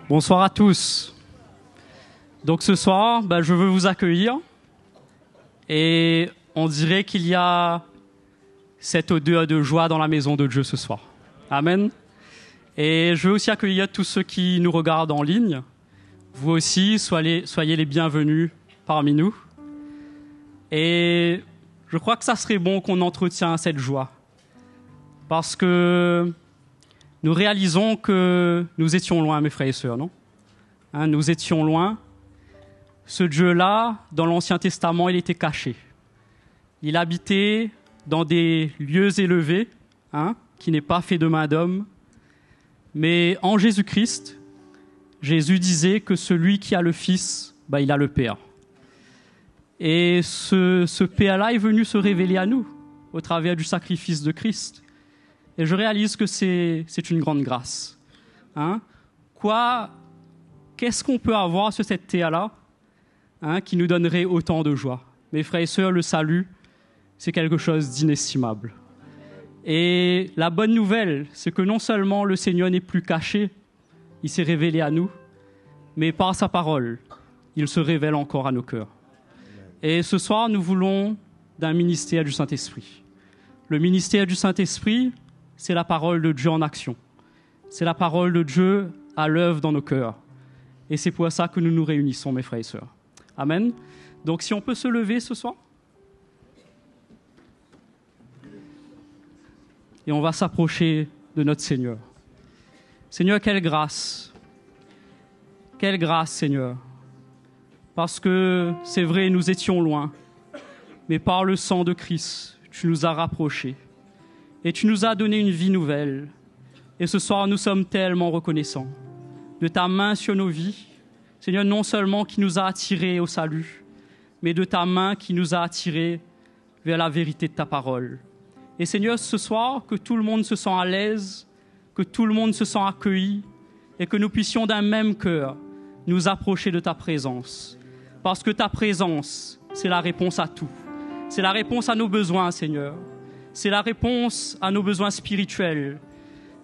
Bonsoir à tous. Donc ce soir, je veux vous accueillir et on dirait qu'il y a cette odeur de joie dans la maison de Dieu ce soir. Amen. Et je veux aussi accueillir tous ceux qui nous regardent en ligne. Vous aussi, soyez les bienvenus parmi nous. Et je crois que ça serait bon qu'on entretienne cette joie. Parce que nous réalisons que nous étions loin, mes frères et sœurs, non ? Nous étions loin. Ce Dieu-là, dans l'Ancien Testament, il était caché. Il habitait dans des lieux élevés, qui n'est pas fait de main d'homme. Mais en Jésus-Christ, Jésus disait que celui qui a le Fils, il a le Père. Et ce Père-là est venu se révéler à nous au travers du sacrifice de Christ. Et je réalise que c'est une grande grâce. Qu'est-ce qu'on peut avoir sur cette terre-là qui nous donnerait autant de joie? Mes frères et sœurs, le salut, c'est quelque chose d'inestimable. Et la bonne nouvelle, c'est que non seulement le Seigneur n'est plus caché, il s'est révélé à nous, mais par sa parole, il se révèle encore à nos cœurs. Et ce soir, nous voulons d'un ministère du Saint-Esprit. Le ministère du Saint-Esprit, c'est la parole de Dieu en action. C'est la parole de Dieu à l'œuvre dans nos cœurs. Et c'est pour ça que nous nous réunissons, mes frères et sœurs. Amen. Donc, si on peut se lever ce soir. Et on va s'approcher de notre Seigneur. Seigneur, quelle grâce. Quelle grâce, Seigneur. Parce que, c'est vrai, nous étions loin. Mais par le sang de Christ, tu nous as rapprochés. Et tu nous as donné une vie nouvelle. Et ce soir, nous sommes tellement reconnaissants de ta main sur nos vies. Seigneur, non seulement qui nous a attirés au salut, mais de ta main qui nous a attirés vers la vérité de ta parole. Et Seigneur, ce soir, que tout le monde se sent à l'aise, que tout le monde se sent accueilli, et que nous puissions d'un même cœur nous approcher de ta présence. Parce que ta présence, c'est la réponse à tout. C'est la réponse à nos besoins, Seigneur. C'est la réponse à nos besoins spirituels.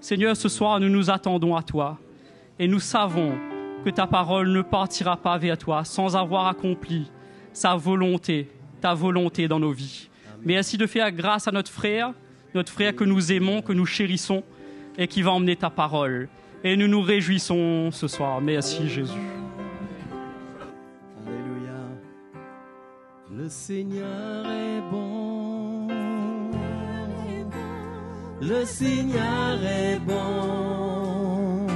Seigneur, ce soir, nous nous attendons à toi. Et nous savons que ta parole ne partira pas vers toi sans avoir accompli ta volonté dans nos vies. Mais ainsi de faire grâce à notre frère que nous aimons, que nous chérissons et qui va emmener ta parole. Et nous nous réjouissons ce soir. Merci Jésus. Alléluia. Le Seigneur est bon. Le Seigneur est bon.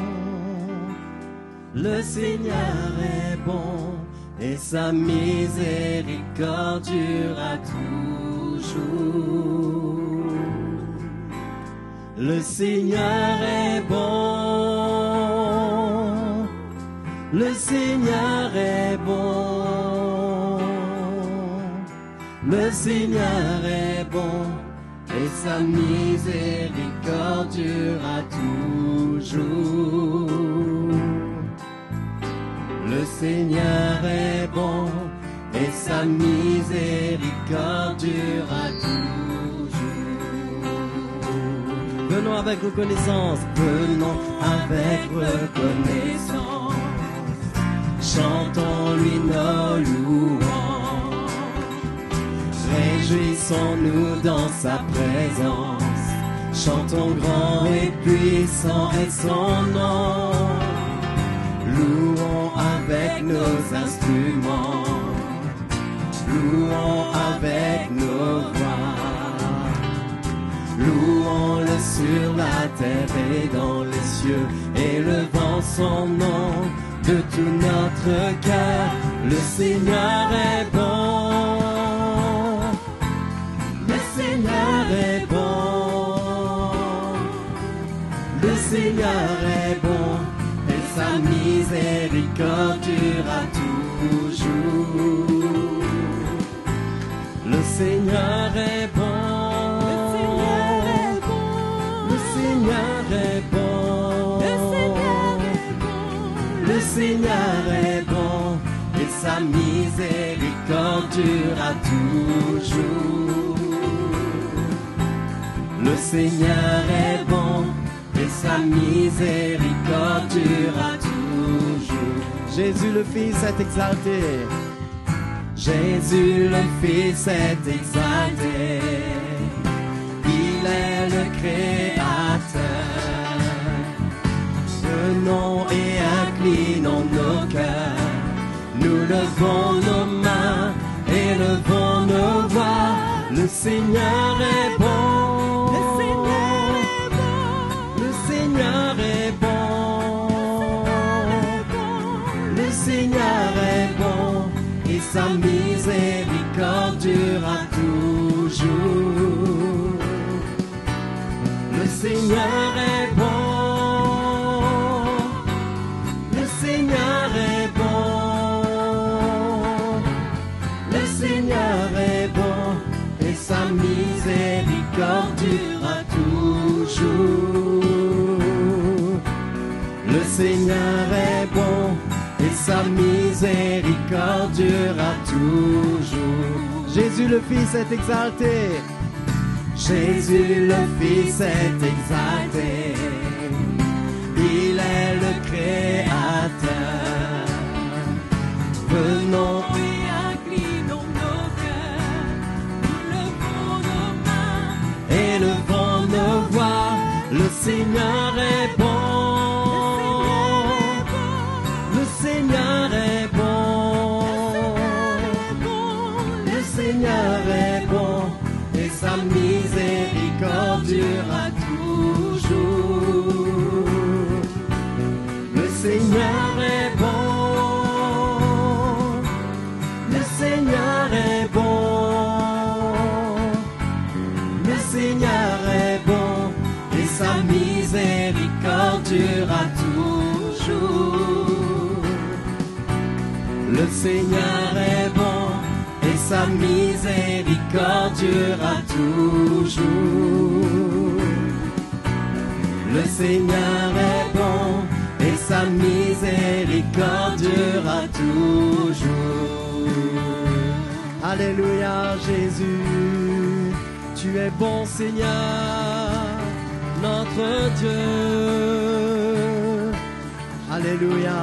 Le Seigneur est bon. Et sa miséricorde durera toujours. Le Seigneur est bon. Le Seigneur est bon. Le Seigneur est bon. Et sa miséricorde durera toujours. Le Seigneur est bon, et sa miséricorde durera toujours. Venons avec reconnaissance, venons avec reconnaissance. Chantons-lui nos louanges. Réjouissons-nous dans sa présence. Chantons grand et puissant est son nom. Louons avec nos instruments, louons avec nos voix, louons-le sur la terre et dans les cieux, élevant son nom de tout notre cœur. Le Seigneur est bon, le Seigneur est bon, le Seigneur est bon. Sa miséricorde durera toujours. Le Seigneur est bon. Le Seigneur est bon. Le Seigneur est bon. Et sa miséricorde durera toujours. Le Seigneur est bon. Et sa miséricorde durera toujours. Jésus le Fils est exalté. Jésus le Fils est exalté. Il est le Créateur. Venons et inclinons nos cœurs. Nous levons nos mains et levons nos voix. Le Seigneur est bon. Le Seigneur est bon. Le Seigneur est bon. Le Seigneur est bon. Et sa miséricorde durera toujours. Le Seigneur est bon. Le Seigneur est bon. Le Seigneur est bon. Et sa miséricorde durera toujours. Le Seigneur est bon. Et sa miséricorde durera toujours. Jésus le Fils est exalté. Jésus le Fils est exalté. Il est le Créateur. Venons et inclinons nos cœurs. Nous levons nos mains et levons nos voix. Le Seigneur est bon. Le Seigneur est bon. Le Seigneur est bon. Et sa miséricorde durera toujours. Le Seigneur est bon. Le Seigneur est bon. Le Seigneur est bon. Et sa miséricorde durera toujours. Le Seigneur est bon. Et sa miséricorde durera toujours. Le Seigneur est bon. Et sa miséricorde durera toujours. Alléluia, Jésus. Tu es bon, Seigneur, notre Dieu. Alléluia.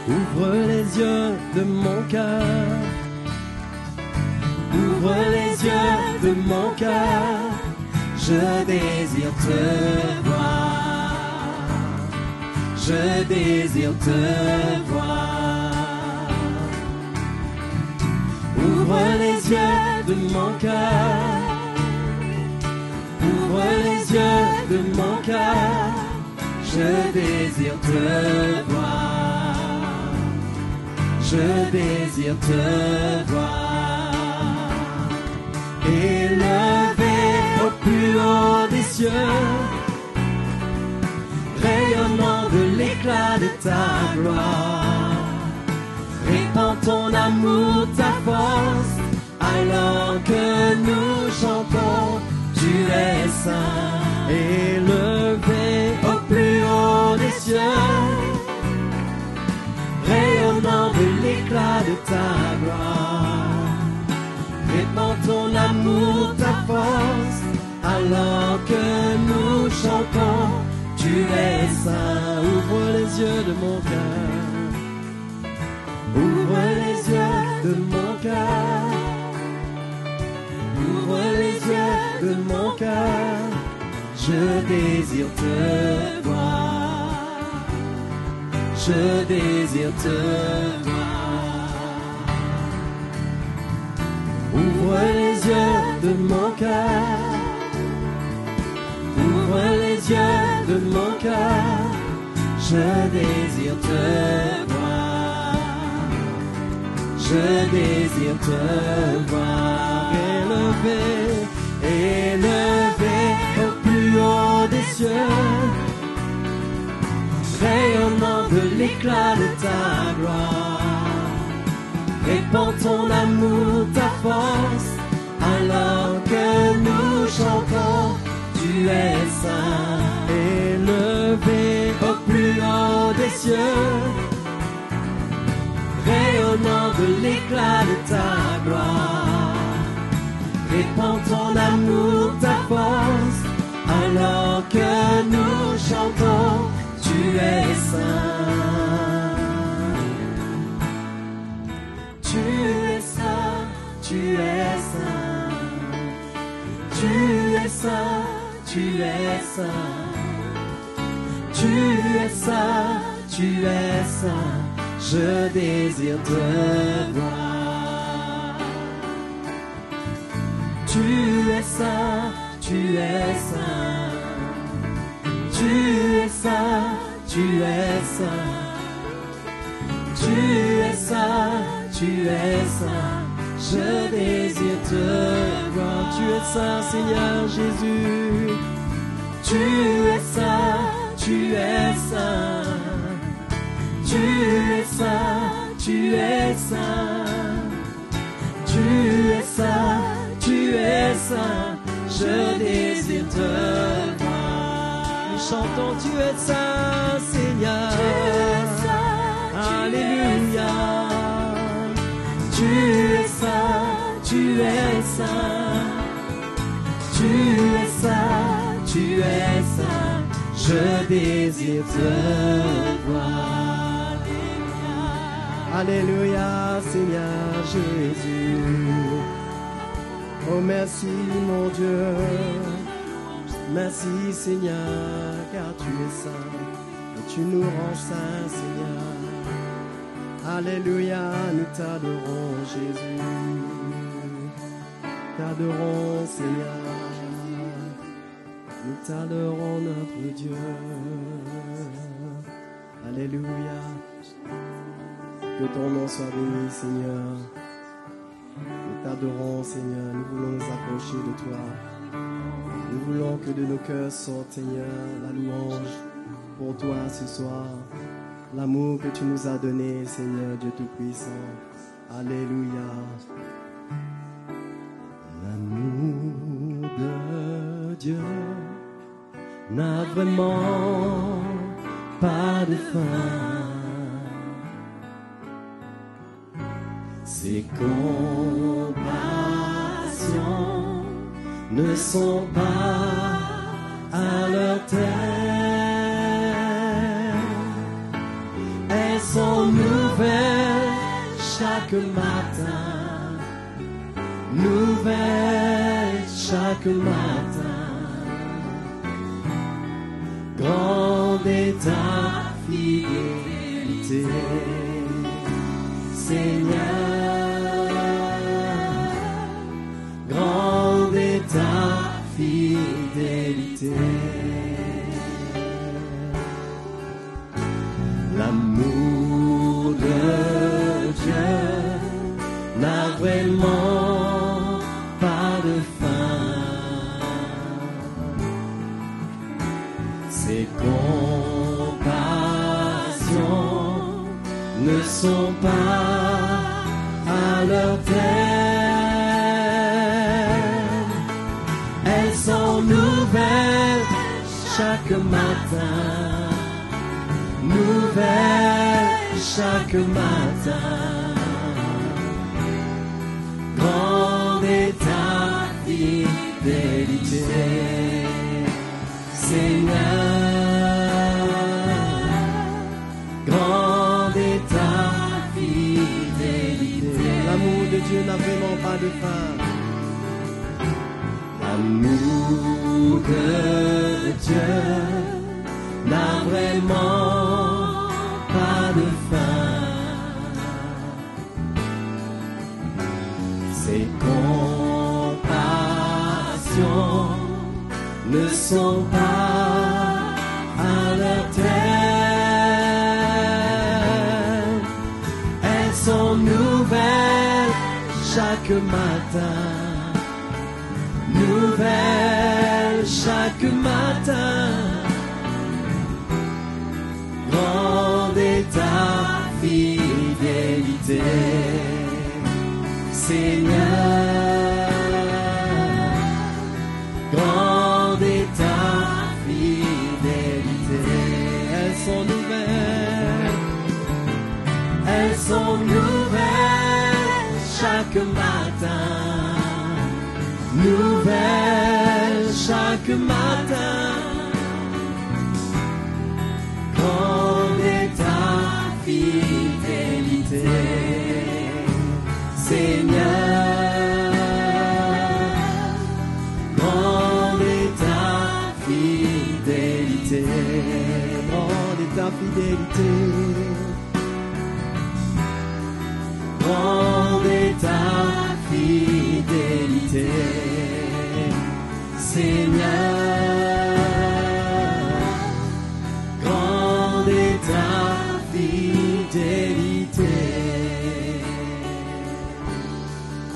Ouvre les yeux de mon cœur. Ouvre les yeux de mon cœur. Je désire te voir. Je désire te voir. Ouvre les yeux de mon cœur. Ouvre les yeux de mon cœur. Je désire te voir. Je désire te voir. Élevé au plus haut des cieux, rayonnant de l'éclat de ta gloire, répands ton amour, ta force, alors que nous chantons, tu es saint. Élevé au plus haut des cieux, rayonnant de l'éclat de ta gloire, répands ton amour, ta force, alors que nous chantons, tu es saint. Ouvre les yeux de mon cœur. Ouvre les yeux de mon cœur. Ouvre les yeux de mon cœur. Je désire te voir. Je désire te voir. Ouvre les yeux de mon cœur. Ouvre les yeux de mon cœur. Je désire te voir. Je désire te voir. Élevé, élevé au plus haut des cieux, rayonnant de l'éclat de ta gloire, répands ton amour, ta force, alors que nous chantons, tu es saint. Élevé au plus haut des cieux, rayonnant de l'éclat de ta gloire, répands ton amour, ta force, alors que nous chantons, tu es saint. tu es saint. Tu es saint, tu es saint, je désire te voir. Tu es saint, tu es saint. Tu es saint, tu es saint. Tu es saint, tu es saint, je désire te voir. Tu es saint, Seigneur Jésus. Tu es saint, tu es saint. Tu es saint, tu es saint. Tu es saint, tu es saint, je désire te voir. Nous chantons, tu es saint, Seigneur. Tu es saint, alléluia. Tu es saint, tu es saint. Tu es saint, tu es saint, je désire te voir. Alléluia, Seigneur Jésus. Oh merci mon Dieu. Merci Seigneur, car tu es saint et tu nous rends saints, Seigneur. Alléluia, nous t'adorons Jésus. T'adorons Seigneur. Nous t'adorons notre Dieu. Alléluia. Que ton nom soit béni, Seigneur. Nous t'adorons, Seigneur. Nous voulons nous approcher de toi. Nous voulons que de nos cœurs sorte, Seigneur, la louange pour toi ce soir. L'amour que tu nous as donné, Seigneur Dieu Tout-Puissant. Alléluia. L'amour de Dieu n'a vraiment pas de fin. Ses compassions ne sont pas à leur terme. Elles sont nouvelles chaque matin, nouvelles chaque matin. Grande est ta fidélité, Seigneur. Grande est ta fidélité. L'amour de Dieu n'a vraiment pas de fin. Ses compassions ne sont pas à leur terme. Elles sont nouvelles chaque matin, nouvelles chaque matin. Grande est ta fidélité, Seigneur. Grande est ta fidélité. L'amour de Dieu n'a vraiment pas de fin. L'amour de Dieu n'a vraiment pas de fin. Ses compassions ne sont pas à leur terme. Elles sont nouvelles chaque matin, nouvelles chaque matin. Grande est ta fidélité, Seigneur. Grande est ta fidélité. Elles sont nouvelles, elles sont nouvelles chaque matin, nouvelles chaque matin. Grande est ta fidélité, Seigneur. Grande est ta est ta fidélité. Grande est ta fidélité, Seigneur. Grande est ta fidélité.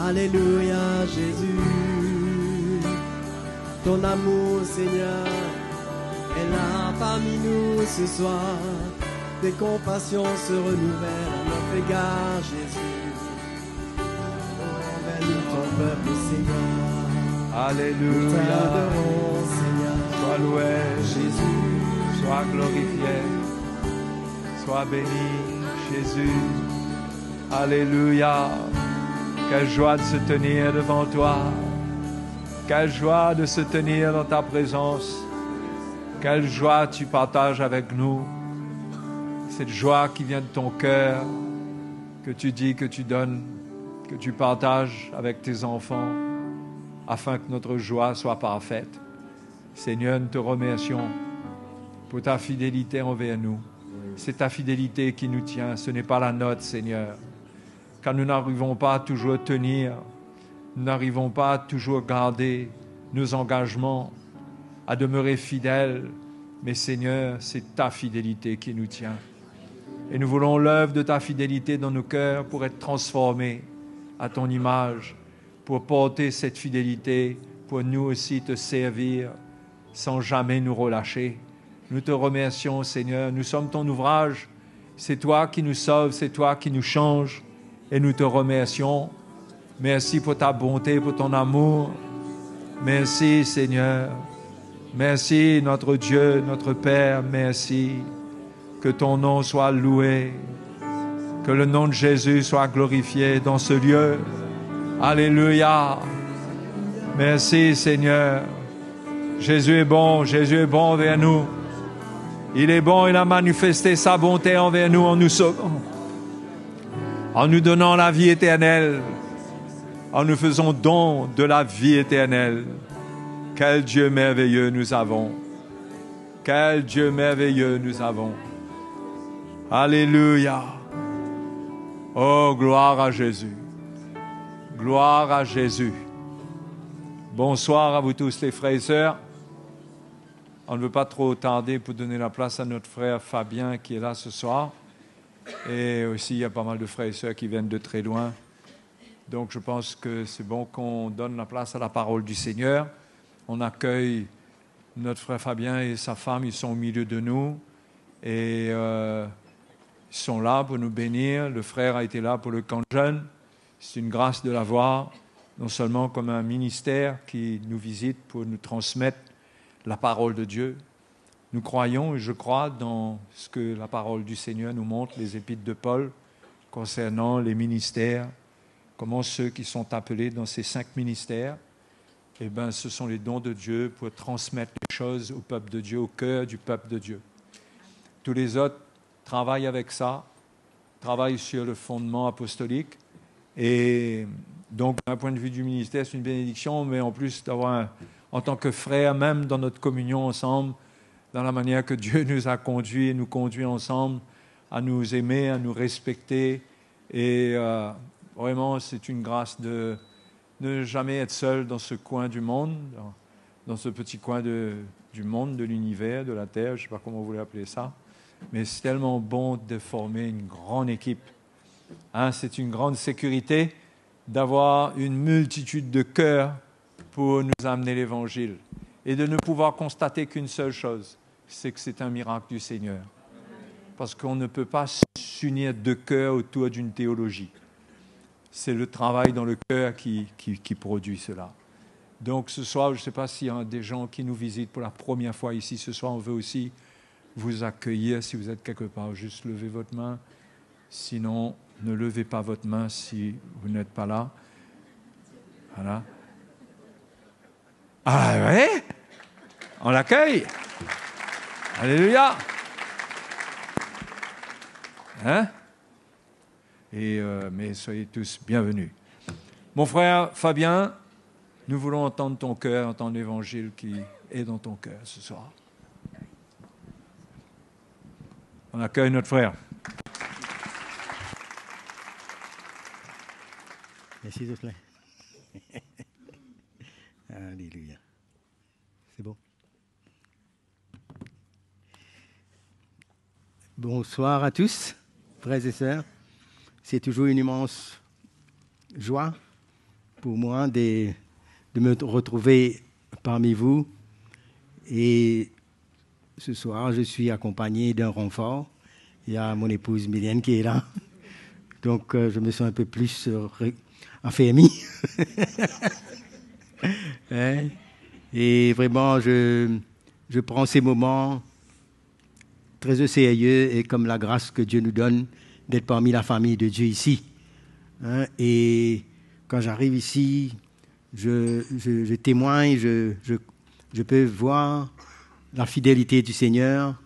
Alléluia, Jésus. Ton amour, Seigneur, est là parmi nous ce soir. Tes compassions se renouvellent à notre égard, Jésus. Envers nous, ton peuple, Seigneur. Alléluia. Seigneur. Sois loué, Jésus. sois glorifié, sois béni, Jésus. Alléluia. Quelle joie de se tenir devant toi. Quelle joie de se tenir dans ta présence. Quelle joie tu partages avec nous. Cette joie qui vient de ton cœur, que tu dis, que tu donnes, que tu partages avec tes enfants, afin que notre joie soit parfaite. Seigneur, nous te remercions pour ta fidélité envers nous. C'est ta fidélité qui nous tient, ce n'est pas la nôtre, Seigneur. Car nous n'arrivons pas à toujours tenir, nous n'arrivons pas à toujours garder nos engagements, à demeurer fidèles. Mais Seigneur, c'est ta fidélité qui nous tient. Et nous voulons l'œuvre de ta fidélité dans nos cœurs pour être transformés à ton image, pour porter cette fidélité, pour nous aussi te servir sans jamais nous relâcher. Nous te remercions, Seigneur. Nous sommes ton ouvrage. C'est toi qui nous sauves, c'est toi qui nous changes. Et nous te remercions. Merci pour ta bonté, pour ton amour. Merci, Seigneur. Merci, notre Dieu, notre Père. Merci. Que ton nom soit loué. Que le nom de Jésus soit glorifié dans ce lieu. Alléluia. Merci, Seigneur. Jésus est bon envers nous. Il est bon, il a manifesté sa bonté envers nous en nous sauvant, en nous donnant la vie éternelle, en nous faisant don de la vie éternelle. Quel Dieu merveilleux nous avons. Quel Dieu merveilleux nous avons. Alléluia. Oh, gloire à Jésus. Gloire à Jésus. Bonsoir à vous tous les frères et sœurs. On ne veut pas trop tarder pour donner la place à notre frère Fabien qui est là ce soir. Et aussi, il y a pas mal de frères et sœurs qui viennent de très loin. Donc, je pense que c'est bon qu'on donne la place à la parole du Seigneur. On accueille notre frère Fabien et sa femme, ils sont au milieu de nous. Et ils sont là pour nous bénir. Le frère a été là pour le camp de jeunes. C'est une grâce de l'avoir, non seulement comme un ministère qui nous visite pour nous transmettre la parole de Dieu. Nous croyons et je crois dans ce que la parole du Seigneur nous montre, les épîtres de Paul, concernant les ministères, comment ceux qui sont appelés dans ces 5 ministères, eh bien, ce sont les dons de Dieu pour transmettre les choses au peuple de Dieu, au cœur du peuple de Dieu. Tous les autres travaillent avec ça, travaillent sur le fondement apostolique. Et donc, d'un point de vue du ministère, c'est une bénédiction, mais en plus d'avoir, en tant que frères, même dans notre communion ensemble, dans la manière que Dieu nous a conduits et nous conduit ensemble, à nous aimer, à nous respecter. Et vraiment, c'est une grâce de ne jamais être seul dans ce coin du monde, dans ce petit coin du monde, de l'univers, de la terre, je ne sais pas comment vous voulez appeler ça. Mais c'est tellement bon de former une grande équipe. C'est une grande sécurité d'avoir une multitude de cœurs pour nous amener l'Évangile. Et de ne pouvoir constater qu'une seule chose, c'est que c'est un miracle du Seigneur. Parce qu'on ne peut pas s'unir de cœur autour d'une théologie. C'est le travail dans le cœur qui produit cela. Donc ce soir, je ne sais pas s'il y a des gens qui nous visitent pour la première fois ici. Ce soir, on veut aussi vous accueillir si vous êtes quelque part. Juste levez votre main. Sinon, ne levez pas votre main si vous n'êtes pas là. Voilà. Ah ouais? On l'accueille. Alléluia. Hein? Mais soyez tous bienvenus. Mon frère Fabien, nous voulons entendre ton cœur, entendre l'Évangile qui est dans ton cœur ce soir. On accueille notre frère. Merci Jocelyn. Alléluia. C'est bon. Bonsoir à tous, frères et sœurs. C'est toujours une immense joie pour moi de me retrouver parmi vous. Et ce soir, je suis accompagné d'un renfort. Il y a mon épouse Mylène qui est là. Donc, je me sens un peu plus affermi. Et vraiment, je prends ces moments très au sérieux et comme la grâce que Dieu nous donne d'être parmi la famille de Dieu ici. Et quand j'arrive ici, je témoigne, je peux voir la fidélité du Seigneur,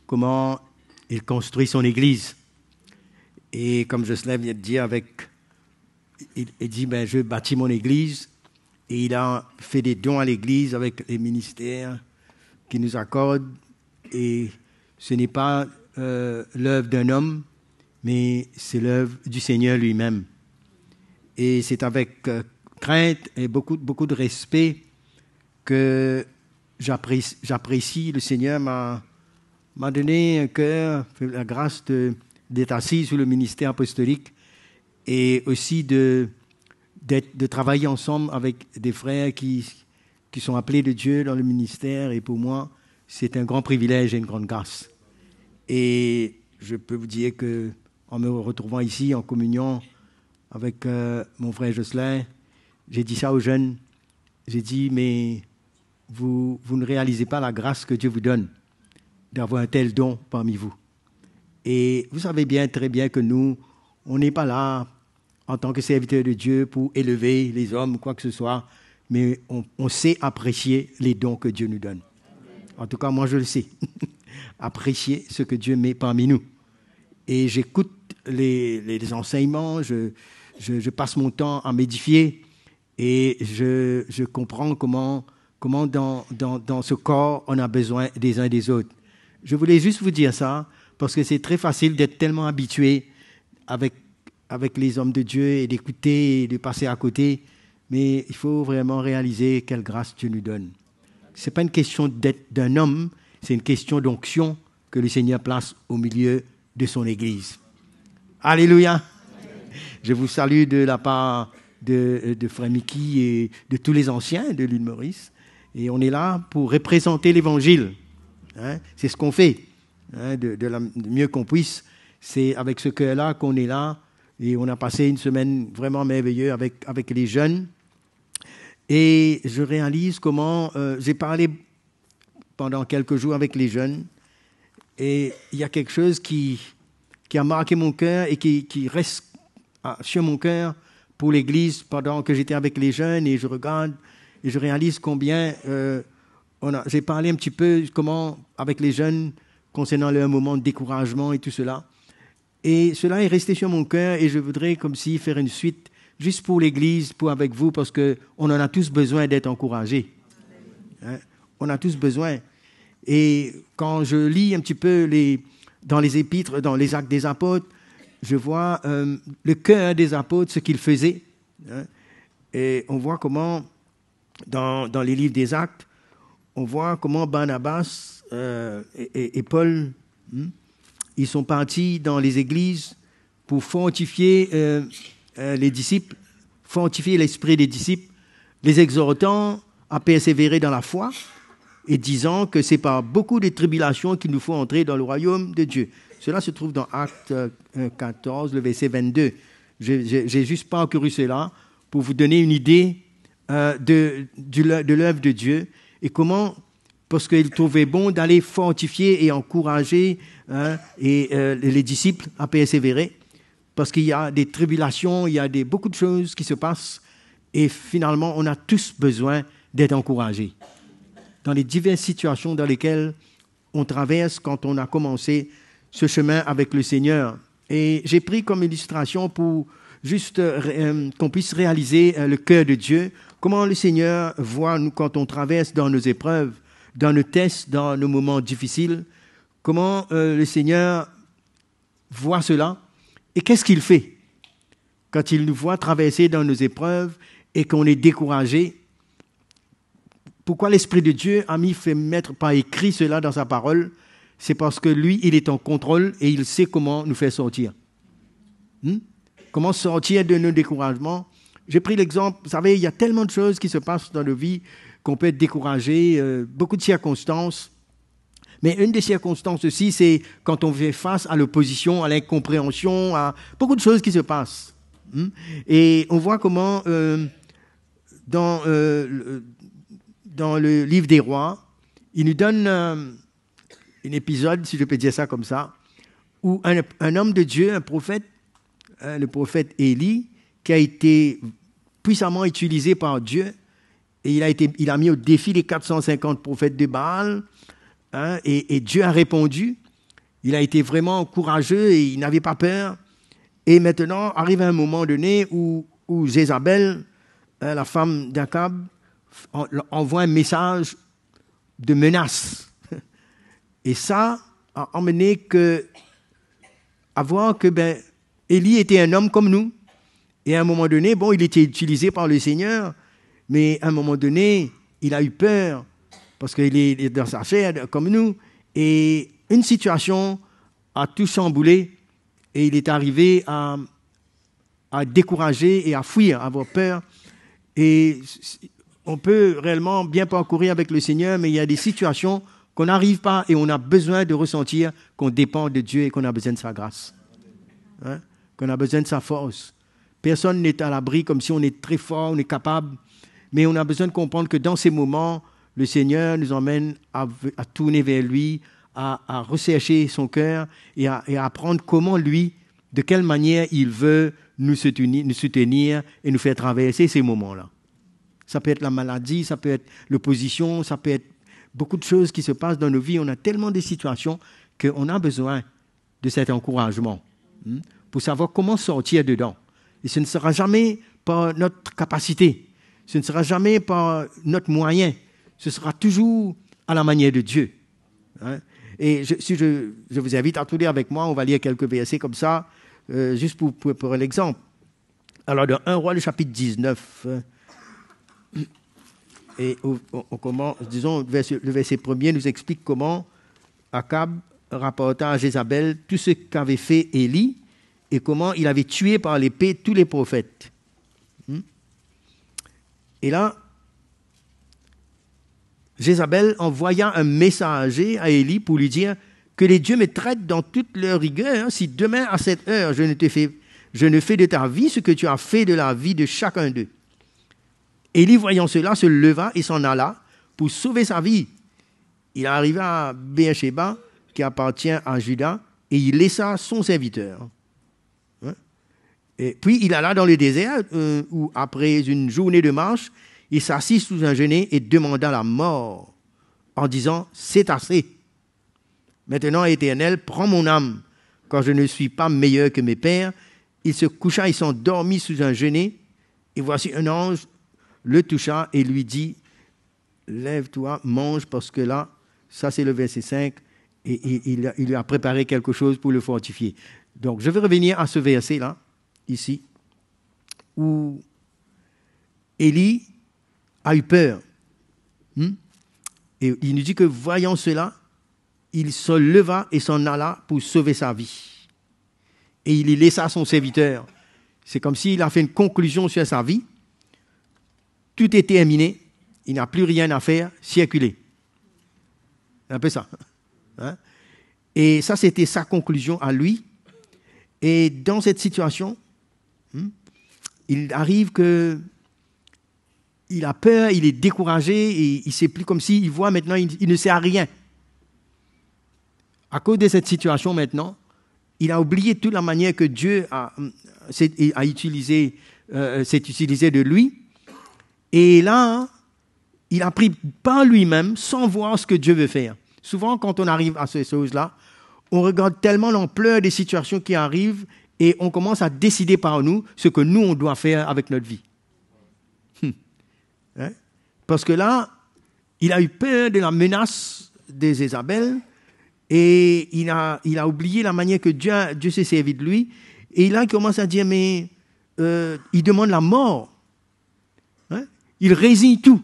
comment il construit son Église. Et comme Jocelyn vient de dire, il dit, je bâtis mon Église, et il a fait des dons à l'Église avec les ministères qu'il nous accorde. Et ce n'est pas l'œuvre d'un homme, mais c'est l'œuvre du Seigneur lui-même. Et c'est avec crainte et beaucoup de respect que j'apprécie. Le Seigneur m'a donné un cœur, la grâce d'être assis sous le ministère apostolique et aussi de travailler ensemble avec des frères qui sont appelés de Dieu dans le ministère. Et pour moi, c'est un grand privilège et une grande grâce. Et je peux vous dire qu'en me retrouvant ici en communion avec mon frère Jocelyn, j'ai dit ça aux jeunes. J'ai dit, mais vous ne réalisez pas la grâce que Dieu vous donne d'avoir un tel don parmi vous. Et vous savez très bien que nous, on n'est pas là en tant que serviteurs de Dieu pour élever les hommes ou quoi que ce soit, mais on sait apprécier les dons que Dieu nous donne. En tout cas, moi, je le sais. Apprécier ce que Dieu met parmi nous. Et j'écoute les enseignements, je passe mon temps à m'édifier et je comprends comment dans ce corps, on a besoin des uns et des autres. Je voulais juste vous dire ça, parce que c'est très facile d'être tellement habitué avec les hommes de Dieu et d'écouter et de passer à côté, mais il faut vraiment réaliser quelle grâce Dieu nous donne. Ce n'est pas une question d'être d'un homme, c'est une question d'onction que le Seigneur place au milieu de son Église. Alléluia. Je vous salue de la part de Frère Mickey et de tous les anciens de l'île Maurice. Et on est là pour représenter l'Évangile. C'est ce qu'on fait, du mieux qu'on puisse. C'est avec ce cœur-là qu'on est là. Et on a passé une semaine vraiment merveilleuse avec les jeunes. Et je réalise comment j'ai parlé pendant quelques jours avec les jeunes. Et il y a quelque chose qui a marqué mon cœur et qui reste sur mon cœur pour l'Église pendant que j'étais avec les jeunes. Et je regarde et je réalise combien j'ai parlé un petit peu comment avec les jeunes concernant leur moment de découragement et tout cela. Et cela est resté sur mon cœur et je voudrais comme si faire une suite juste pour l'Église, pour avec vous, parce qu'on en a tous besoin d'être encouragés. On a tous besoin. Et quand je lis un petit peu dans les épîtres, dans les actes des apôtres, je vois le cœur des apôtres, ce qu'ils faisaient. Et on voit comment, dans les livres des actes, on voit comment Barnabas et Paul, ils sont partis dans les églises pour fortifier les disciples, fortifier l'esprit des disciples, les exhortant à persévérer dans la foi et disant que c'est par beaucoup de tribulations qu'il nous faut entrer dans le royaume de Dieu. Cela se trouve dans Acte 14, le verset 22. J'ai juste parcouru cela pour vous donner une idée de l'œuvre de Dieu et comment, parce qu'il trouvait bon d'aller fortifier et encourager les disciples à persévérer, parce qu'il y a des tribulations, il y a beaucoup de choses qui se passent et finalement, on a tous besoin d'être encouragés dans les diverses situations dans lesquelles on traverse quand on a commencé ce chemin avec le Seigneur. Et j'ai pris comme illustration pour juste qu'on puisse réaliser le cœur de Dieu, comment le Seigneur voit nous quand on traverse dans nos épreuves, dans nos tests, dans nos moments difficiles, comment le Seigneur voit cela. Et qu'est-ce qu'il fait quand il nous voit traverser dans nos épreuves et qu'on est découragé? Pourquoi l'Esprit de Dieu a fait mettre par écrit cela dans sa parole? C'est parce que lui, il est en contrôle et il sait comment nous faire sortir. Comment sortir de nos découragements? J'ai pris l'exemple, vous savez, il y a tellement de choses qui se passent dans nos vies qu'on peut être découragé, beaucoup de circonstances. Mais une des circonstances aussi, c'est quand on fait face à l'opposition, à l'incompréhension, à beaucoup de choses qui se passent. Et on voit comment dans le livre des rois, il nous donne un épisode, si je peux dire ça comme ça, où un homme de Dieu, un prophète, le prophète Élie, qui a été puissamment utilisé par Dieu, et il a mis au défi les 450 prophètes de Baal, et Dieu a répondu. Il a été vraiment courageux et il n'avait pas peur. Et maintenant, arrive un moment donné où Jézabel, la femme d'Akab, envoie un message de menace. Et ça a emmené à voir que Élie était un homme comme nous. Et à un moment donné, il était utilisé par le Seigneur, mais à un moment donné, il a eu peur, parce qu'il est dans sa chair comme nous. Et une situation a tout chamboulé, et il est arrivé à décourager et à fuir, à avoir peur. Et on peut réellement bien parcourir avec le Seigneur, mais il y a des situations qu'on n'arrive pas et on a besoin de ressentir qu'on dépend de Dieu et qu'on a besoin de sa grâce. Qu'on a besoin de sa force. Personne n'est à l'abri comme si on est très fort, on est capable, mais on a besoin de comprendre que dans ces moments, le Seigneur nous emmène à tourner vers lui, à rechercher son cœur et à apprendre comment lui, de quelle manière il veut nous soutenir et nous faire traverser ces moments-là. Ça peut être la maladie, ça peut être l'opposition, ça peut être beaucoup de choses qui se passent dans nos vies. On a tellement de situations qu'on a besoin de cet encouragement pour savoir comment sortir dedans. Et ce ne sera jamais par notre capacité, ce ne sera jamais par notre moyen, ce sera toujours à la manière de Dieu. Et je vous invite à tout lire avec moi, on va lire quelques versets comme ça, juste pour l'exemple. Alors, dans 1 Roi, le chapitre 19, et on commence, disons, le verset 1er nous explique comment Akab rapporta à Jézabel tout ce qu'avait fait Élie, et comment il avait tué par l'épée tous les prophètes. Et là, Jézabel envoya un messager à Élie pour lui dire que les dieux me traitent dans toute leur rigueur si demain à cette heure je ne fais de ta vie ce que tu as fait de la vie de chacun d'eux. Élie, voyant cela, se leva et s'en alla pour sauver sa vie. Il arriva à Beersheba, qui appartient à Juda, et il laissa son serviteur. Et puis il alla dans le désert où, après une journée de marche, il s'assit sous un genêt et demanda la mort en disant « C'est assez. Maintenant, Éternel, prends mon âme, car je ne suis pas meilleur que mes pères. » Il se coucha et s'endormit sous un genêt, et voici un ange le toucha et lui dit « Lève-toi, mange, parce que là, ça c'est le verset 5, et il lui a préparé quelque chose pour le fortifier. » Donc, je vais revenir à ce verset-là, ici, où Élie a eu peur. Et il nous dit que, voyant cela, il se leva et s'en alla pour sauver sa vie. Et il y laissa son serviteur. C'est comme s'il a fait une conclusion sur sa vie. Tout est terminé. Il n'a plus rien à faire. Circuler. C'est un peu ça. Et ça, c'était sa conclusion à lui. Et dans cette situation, il arrive qu'il a peur, il est découragé, et il ne sait plus, comme s'il voit maintenant, il ne sert à rien. À cause de cette situation maintenant, il a oublié toute la manière que Dieu s'est utilisé de lui. Et là, il a pris par lui-même sans voir ce que Dieu veut faire. Souvent, quand on arrive à ces choses-là, on regarde tellement l'ampleur des situations qui arrivent et on commence à décider par nous ce que nous, on doit faire avec notre vie. Parce que là, il a eu peur de la menace de Jézabel Et il a oublié la manière que Dieu s'est servi de lui. Et là, il commence à dire, mais il demande la mort. Hein? Il résigne tout.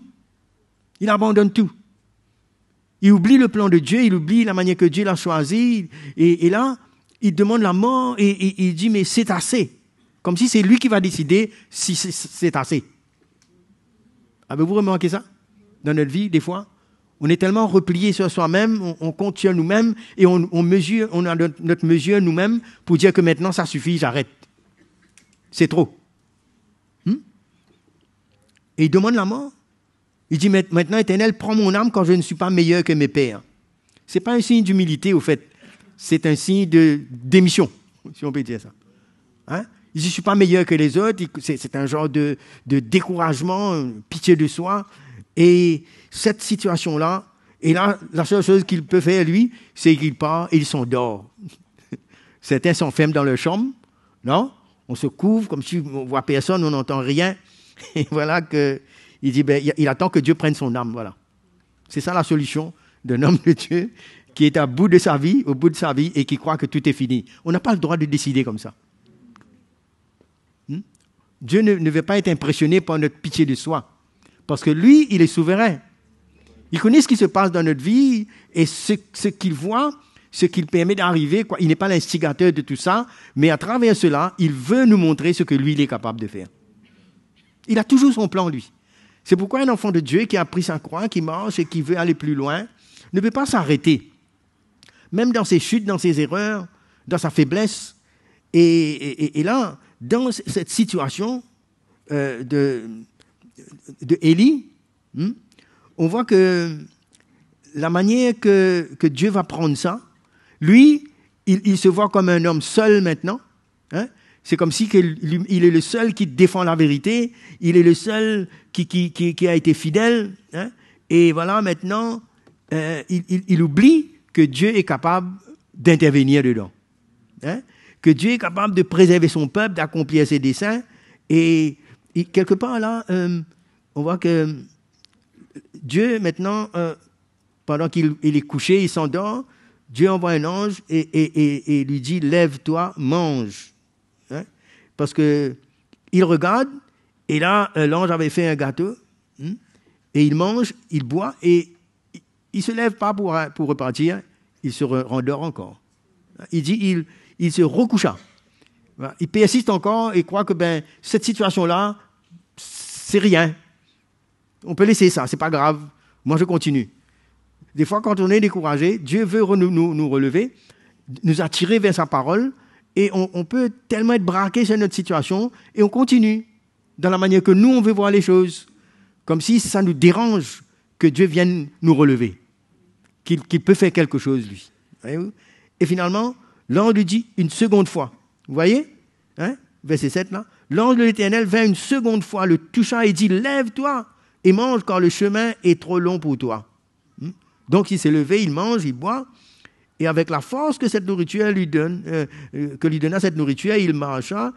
Il abandonne tout. Il oublie le plan de Dieu, il oublie la manière que Dieu l'a choisi. Et là, il demande la mort et il dit, mais c'est assez. Comme si c'est lui qui va décider si c'est assez. Avez-vous remarqué ça? Dans notre vie, des fois, on est tellement replié sur soi-même, on compte sur nous-mêmes et on a notre mesure nous-mêmes pour dire que maintenant ça suffit, j'arrête. C'est trop. Et il demande la mort. Il dit, maintenant, Éternel, prends mon âme quand je ne suis pas meilleur que mes pères. Ce n'est pas un signe d'humilité, au fait. C'est un signe de démission, si on peut dire ça. Hein? Il dit, je ne suis pas meilleur que les autres. C'est un genre de découragement, pitié de soi. Et cette situation-là, et là, la seule chose qu'il peut faire, lui, c'est qu'il part et il s'endort. Certains s'enferment dans leur chambre, non? On se couvre comme si on ne voit personne, on n'entend rien. Et voilà que... Il dit, il attend que Dieu prenne son âme, voilà. C'est ça la solution d'un homme de Dieu qui est au bout de sa vie, et qui croit que tout est fini. On n'a pas le droit de décider comme ça. Dieu ne veut pas être impressionné par notre pitié de soi. Parce que lui, il est souverain. Il connaît ce qui se passe dans notre vie et ce qu'il voit, ce qu'il permet d'arriver. Il n'est pas l'instigateur de tout ça, mais à travers cela, il veut nous montrer ce que lui, il est capable de faire. Il a toujours son plan, lui. C'est pourquoi un enfant de Dieu qui a pris sa croix, qui marche et qui veut aller plus loin, ne peut pas s'arrêter. Même dans ses chutes, dans ses erreurs, dans sa faiblesse. Et là, dans cette situation de Élie, on voit que la manière que Dieu va prendre ça, lui, il se voit comme un homme seul maintenant. Hein? C'est comme si il est le seul qui défend la vérité, il est le seul qui a été fidèle. Hein? Et voilà, maintenant, il oublie que Dieu est capable d'intervenir dedans. Hein? Que Dieu est capable de préserver son peuple, d'accomplir ses desseins. Et quelque part là, on voit que Dieu, maintenant, pendant qu'il est couché, il s'endort, Dieu envoie un ange et lui dit, lève-toi, mange. Hein? Parce qu'il regarde, et là, l'ange avait fait un gâteau, et il mange, il boit, et il ne se lève pas pour repartir, il se rendort encore. Il dit, il se recoucha. Il persiste encore et croit que cette situation-là, c'est rien. On peut laisser ça, c'est pas grave. Moi, je continue. Des fois, quand on est découragé, Dieu veut nous relever, nous attirer vers sa parole, et on peut tellement être braqué sur notre situation, et on continue dans la manière que nous, on veut voir les choses, comme si ça nous dérange que Dieu vienne nous relever, qu'il peut faire quelque chose, lui. Voyez-vous? Et finalement, l'ange lui dit une seconde fois. Vous voyez? Hein? Verset 7, là. L'ange de l'Éternel vint une seconde fois, le toucha et dit, lève-toi et mange, car le chemin est trop long pour toi. Donc, il s'est levé, il mange, il boit, et avec la force que cette nourriture lui donne, que lui donna cette nourriture, il marcha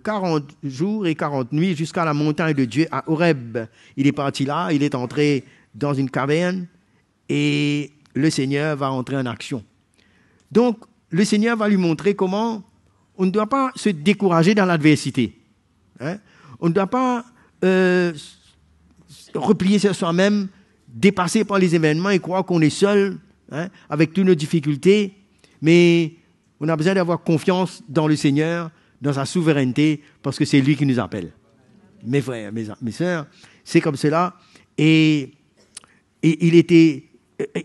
40 jours et 40 nuits jusqu'à la montagne de Dieu à Horeb. Il est parti là, il est entré dans une caverne, et le Seigneur va entrer en action. Donc, le Seigneur va lui montrer comment on ne doit pas se décourager dans l'adversité. Hein? On ne doit pas replier sur soi-même, dépasser par les événements et croire qu'on est seul, hein, avec toutes nos difficultés. Mais on a besoin d'avoir confiance dans le Seigneur, dans sa souveraineté, parce que c'est lui qui nous appelle. Mes frères, mes sœurs, c'est comme cela. Et il était...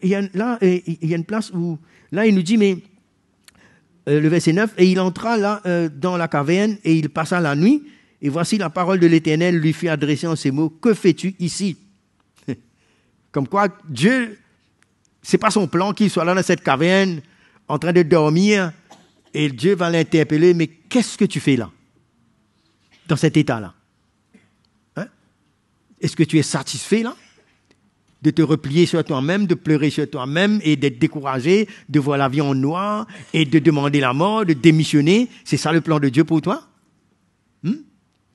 Il y a une place où... Là, il nous dit, mais... le verset 9, et il entra là dans la caverne, et il passa la nuit, et voici la parole de l'Éternel lui fut adressée en ces mots, que fais-tu ici? Comme quoi, Dieu, c'est pas son plan qu'il soit là dans cette caverne, en train de dormir, et Dieu va l'interpeller, mais qu'est-ce que tu fais là? Dans cet état-là? Hein? Est-ce que tu es satisfait là? De te replier sur toi-même, de pleurer sur toi-même et d'être découragé, de voir la vie en noir et de demander la mort, de démissionner. C'est ça le plan de Dieu pour toi?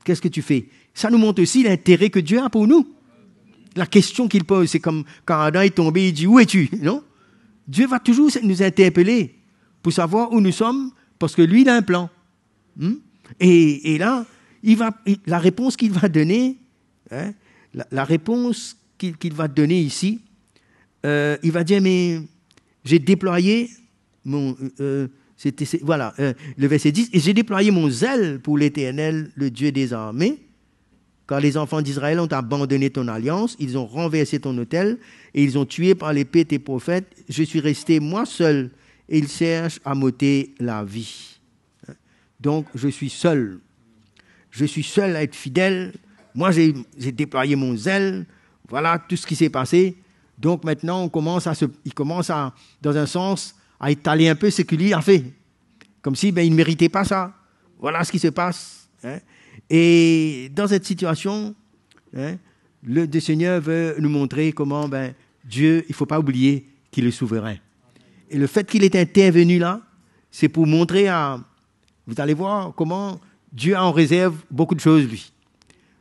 Qu'est-ce que tu fais? Ça nous montre aussi l'intérêt que Dieu a pour nous. La question qu'il pose, c'est comme quand Adam est tombé, il dit, où es-tu? Non? Dieu va toujours nous interpeller pour savoir où nous sommes, parce que lui, il a un plan. Et là, la réponse qu'il va donner, hein, la réponse qu'il va donner ici, il va dire, mais j'ai déployé mon... voilà, le verset 10, « Et j'ai déployé mon zèle pour l'Éternel, le Dieu des armées, car les enfants d'Israël ont abandonné ton alliance, ils ont renversé ton autel, et ils ont tué par l'épée tes prophètes. Je suis resté moi seul, et ils cherchent à m'ôter la vie. » Donc, je suis seul. Je suis seul à être fidèle. Moi, j'ai déployé mon zèle. Voilà tout ce qui s'est passé. Donc, maintenant, il commence à, dans un sens, à étaler un peu ce que lui a fait. Comme si il ne méritait pas ça. Voilà ce qui se passe. Hein. Et dans cette situation, hein, le Seigneur veut nous montrer comment Dieu, il ne faut pas oublier qu'il est souverain. Et le fait qu'il est intervenu là, c'est pour montrer vous allez voir comment Dieu a en réserve beaucoup de choses, lui.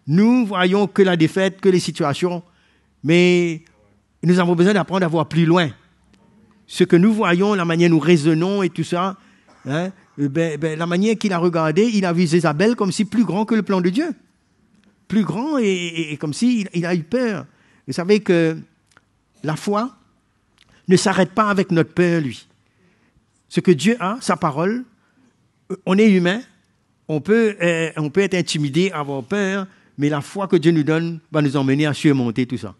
Nous voyons que la défaite, que les situations, mais nous avons besoin d'apprendre à voir plus loin. Ce que nous voyons, la manière dont nous raisonnons et tout ça, hein, la manière qu'il a regardé, il a vu Jézabel comme si plus grand que le plan de Dieu. Plus grand et comme si il a eu peur. Vous savez que la foi ne s'arrête pas avec notre peur, lui. Ce que Dieu a, sa parole, on est humain, on peut être intimidé, avoir peur, mais la foi que Dieu nous donne va nous emmener à surmonter tout ça.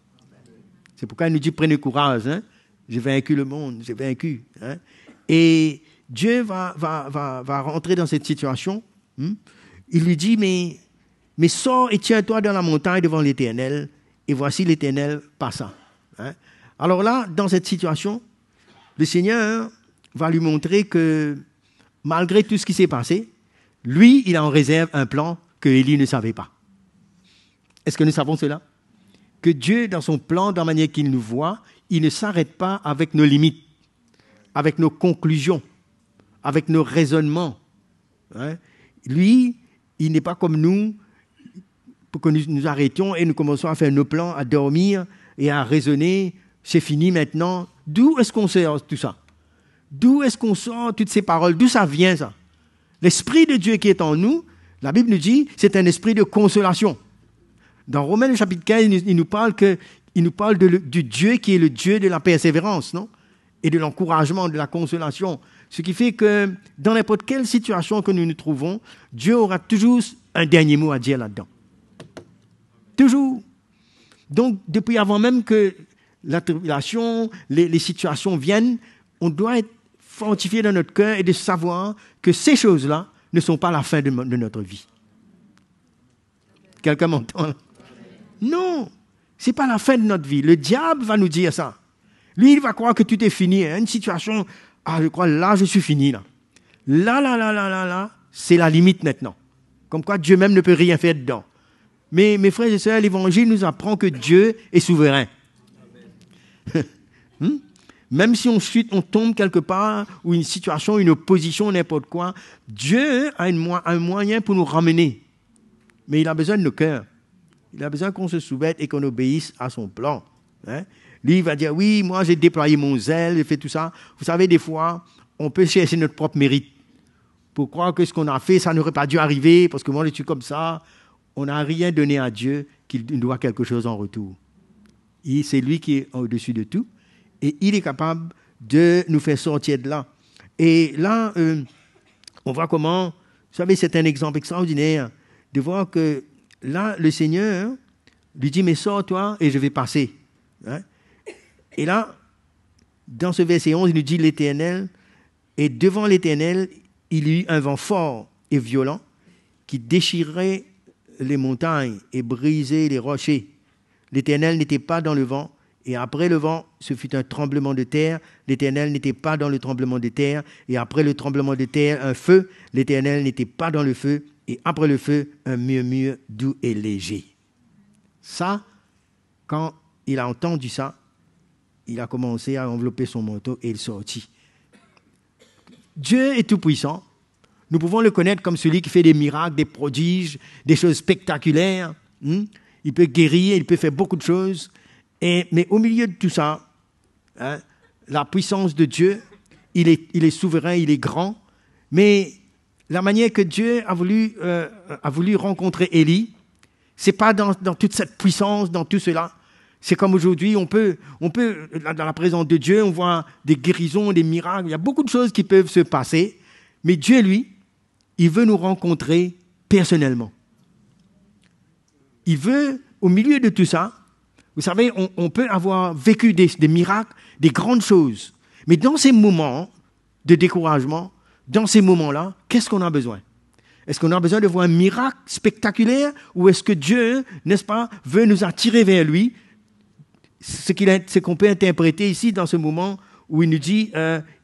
C'est pourquoi il nous dit, prenez courage, hein? J'ai vaincu le monde, j'ai vaincu. Hein? Et Dieu va rentrer dans cette situation. Il lui dit, mais sors et tiens-toi dans la montagne devant l'Éternel, et voici l'Éternel passa. Hein? Alors là, dans cette situation, le Seigneur va lui montrer que malgré tout ce qui s'est passé, lui, il a en réserve un plan que Élie ne savait pas. Est-ce que nous savons cela? Que Dieu, dans son plan, dans la manière qu'il nous voit, il ne s'arrête pas avec nos limites, avec nos conclusions, avec nos raisonnements. Hein? Lui, il n'est pas comme nous, pour que nous arrêtions et nous commençons à faire nos plans, à dormir et à raisonner. C'est fini maintenant. D'où est-ce qu'on sort tout ça? D'où est-ce qu'on sort toutes ces paroles? D'où ça vient, ça? L'Esprit de Dieu qui est en nous, la Bible nous dit, c'est un esprit de consolation. Dans Romains chapitre 15, il nous parle du Dieu qui est le Dieu de la persévérance, non? Et de l'encouragement, de la consolation. Ce qui fait que dans n'importe quelle situation que nous nous trouvons, Dieu aura toujours un dernier mot à dire là-dedans. Toujours. Donc, depuis avant même que la tribulation, les situations viennent, on doit être fortifié dans notre cœur et de savoir que ces choses-là ne sont pas la fin de notre vie. Quelqu'un m'entend? Non, ce n'est pas la fin de notre vie. Le diable va nous dire ça. Lui, il va croire que tout est fini. Une situation, je crois, là, je suis fini. Là, c'est la limite maintenant. Comme quoi, Dieu même ne peut rien faire dedans. Mais mes frères et sœurs, l'Évangile nous apprend que Dieu est souverain. Même si on chute, on tombe quelque part, ou une situation, une opposition, n'importe quoi, Dieu a un moyen pour nous ramener. Mais il a besoin de nos cœurs. Il a besoin qu'on se soumette et qu'on obéisse à son plan. Hein? Lui, il va dire, oui, moi j'ai déployé mon zèle, j'ai fait tout ça. Vous savez, des fois, on peut chercher notre propre mérite. Pour croire que ce qu'on a fait, ça n'aurait pas dû arriver, parce que moi je suis comme ça. On n'a rien donné à Dieu, qu'il nous doit quelque chose en retour. C'est lui qui est au-dessus de tout. Et il est capable de nous faire sortir de là. Et là, on voit comment, vous savez, c'est un exemple extraordinaire de voir que là, le Seigneur lui dit, mais sors-toi et je vais passer. Hein? Et là, dans ce verset 11, il nous dit l'Éternel, et devant l'Éternel, il y eut un vent fort et violent qui déchirait les montagnes et brisait les rochers. L'Éternel n'était pas dans le vent, et après le vent, ce fut un tremblement de terre. L'Éternel n'était pas dans le tremblement de terre, et après le tremblement de terre, un feu. L'Éternel n'était pas dans le feu, et après le feu, un murmure doux et léger. Ça, quand il a entendu ça, il a commencé à envelopper son manteau et il sortit. Dieu est tout-puissant. Nous pouvons le connaître comme celui qui fait des miracles, des prodiges, des choses spectaculaires. Il peut guérir, il peut faire beaucoup de choses. Mais au milieu de tout ça, hein, la puissance de Dieu, il est souverain, il est grand, mais la manière que Dieu a voulu rencontrer Élie, c'est pas dans toute cette puissance, dans tout cela. C'est comme aujourd'hui, on peut, dans la présence de Dieu, on voit des guérisons, des miracles, il y a beaucoup de choses qui peuvent se passer, mais Dieu, lui, il veut nous rencontrer personnellement. Il veut, au milieu de tout ça, vous savez, on peut avoir vécu des miracles, des grandes choses, mais dans ces moments de découragement, dans ces moments-là, qu'est-ce qu'on a besoin? Est-ce qu'on a besoin de voir un miracle spectaculaire ou est-ce que Dieu, n'est-ce pas, veut nous attirer vers lui? Ce qu'on peut interpréter ici dans ce moment où il nous dit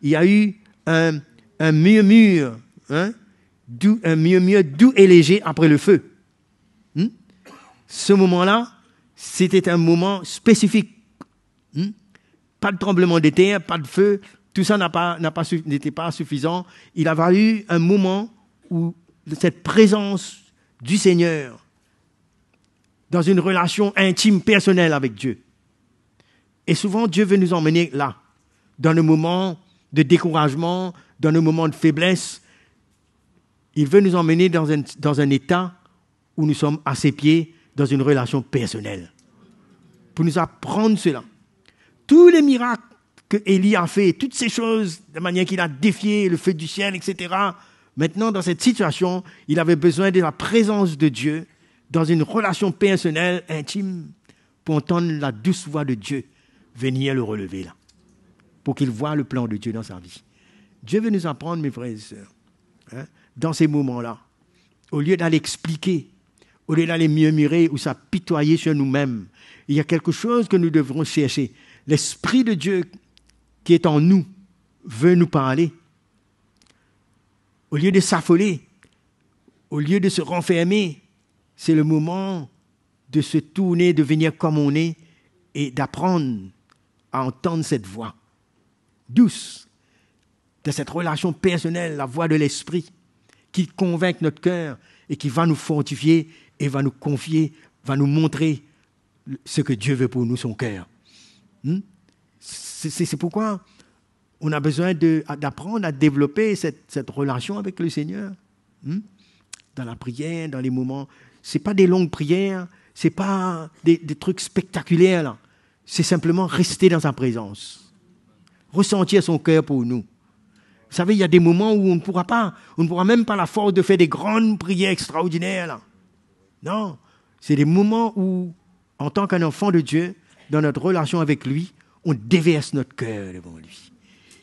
il y a eu un murmure, un murmure doux et léger après le feu. Ce moment-là, c'était un moment spécifique. Pas de tremblement de terre, pas de feu, tout ça n'était pas suffisant. Il a fallu un moment où cette présence du Seigneur dans une relation intime, personnelle avec Dieu. Et souvent, Dieu veut nous emmener là, dans le moment de découragement, dans le moment de faiblesse. Il veut nous emmener dans un état où nous sommes à ses pieds, dans une relation personnelle, pour nous apprendre cela. Tous les miracles que Élie a fait, toutes ces choses, de manière qu'il a défié le feu du ciel, etc. Maintenant, dans cette situation, il avait besoin de la présence de Dieu, dans une relation personnelle, intime, pour entendre la douce voix de Dieu venir le relever là, pour qu'il voie le plan de Dieu dans sa vie. Dieu veut nous apprendre, mes frères et sœurs, dans ces moments-là, au lieu d'aller expliquer, au lieu d'aller murmurer ou s'apitoyer sur nous-mêmes, il y a quelque chose que nous devrons chercher. L'Esprit de Dieu qui est en nous veut nous parler. Au lieu de s'affoler, au lieu de se renfermer, c'est le moment de se tourner, de venir comme on est et d'apprendre à entendre cette voix douce de cette relation personnelle, la voix de l'Esprit qui convainc notre cœur et qui va nous fortifier et va nous confier, va nous montrer ce que Dieu veut pour nous, son cœur. C'est pourquoi on a besoin d'apprendre à développer cette relation avec le Seigneur. Dans la prière, dans les moments. Ce n'est pas des longues prières, ce n'est pas des trucs spectaculaires, là. C'est simplement rester dans sa présence. Ressentir son cœur pour nous. Vous savez, il y a des moments où on ne pourra même pas la force de faire des grandes prières extraordinaires, là. Non, c'est des moments où, en tant qu'un enfant de Dieu, dans notre relation avec lui, on déverse notre cœur devant lui.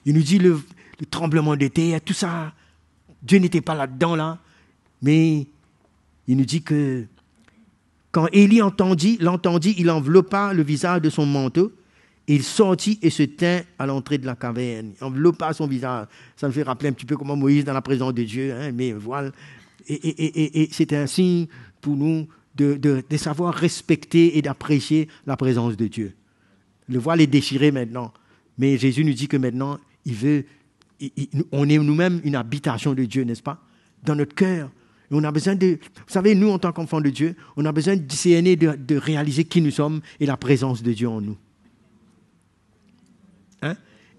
Il nous dit le tremblement de terre, tout ça, Dieu n'était pas là-dedans, là, mais il nous dit que quand Élie l'entendit, il enveloppa le visage de son manteau, et il sortit et se tint à l'entrée de la caverne. Il enveloppa son visage. Ça me fait rappeler un petit peu comment Moïse dans la présence de Dieu, mais voilà. Et c'est un signe pour nous de savoir respecter et d'apprécier la présence de Dieu. Le voile est déchiré maintenant, mais Jésus nous dit que maintenant, on est nous-mêmes une habitation de Dieu, n'est-ce pas? Dans notre cœur. Et on a besoin vous savez, nous, en tant qu'enfants de Dieu, on a besoin de discerner, de réaliser qui nous sommes et la présence de Dieu en nous.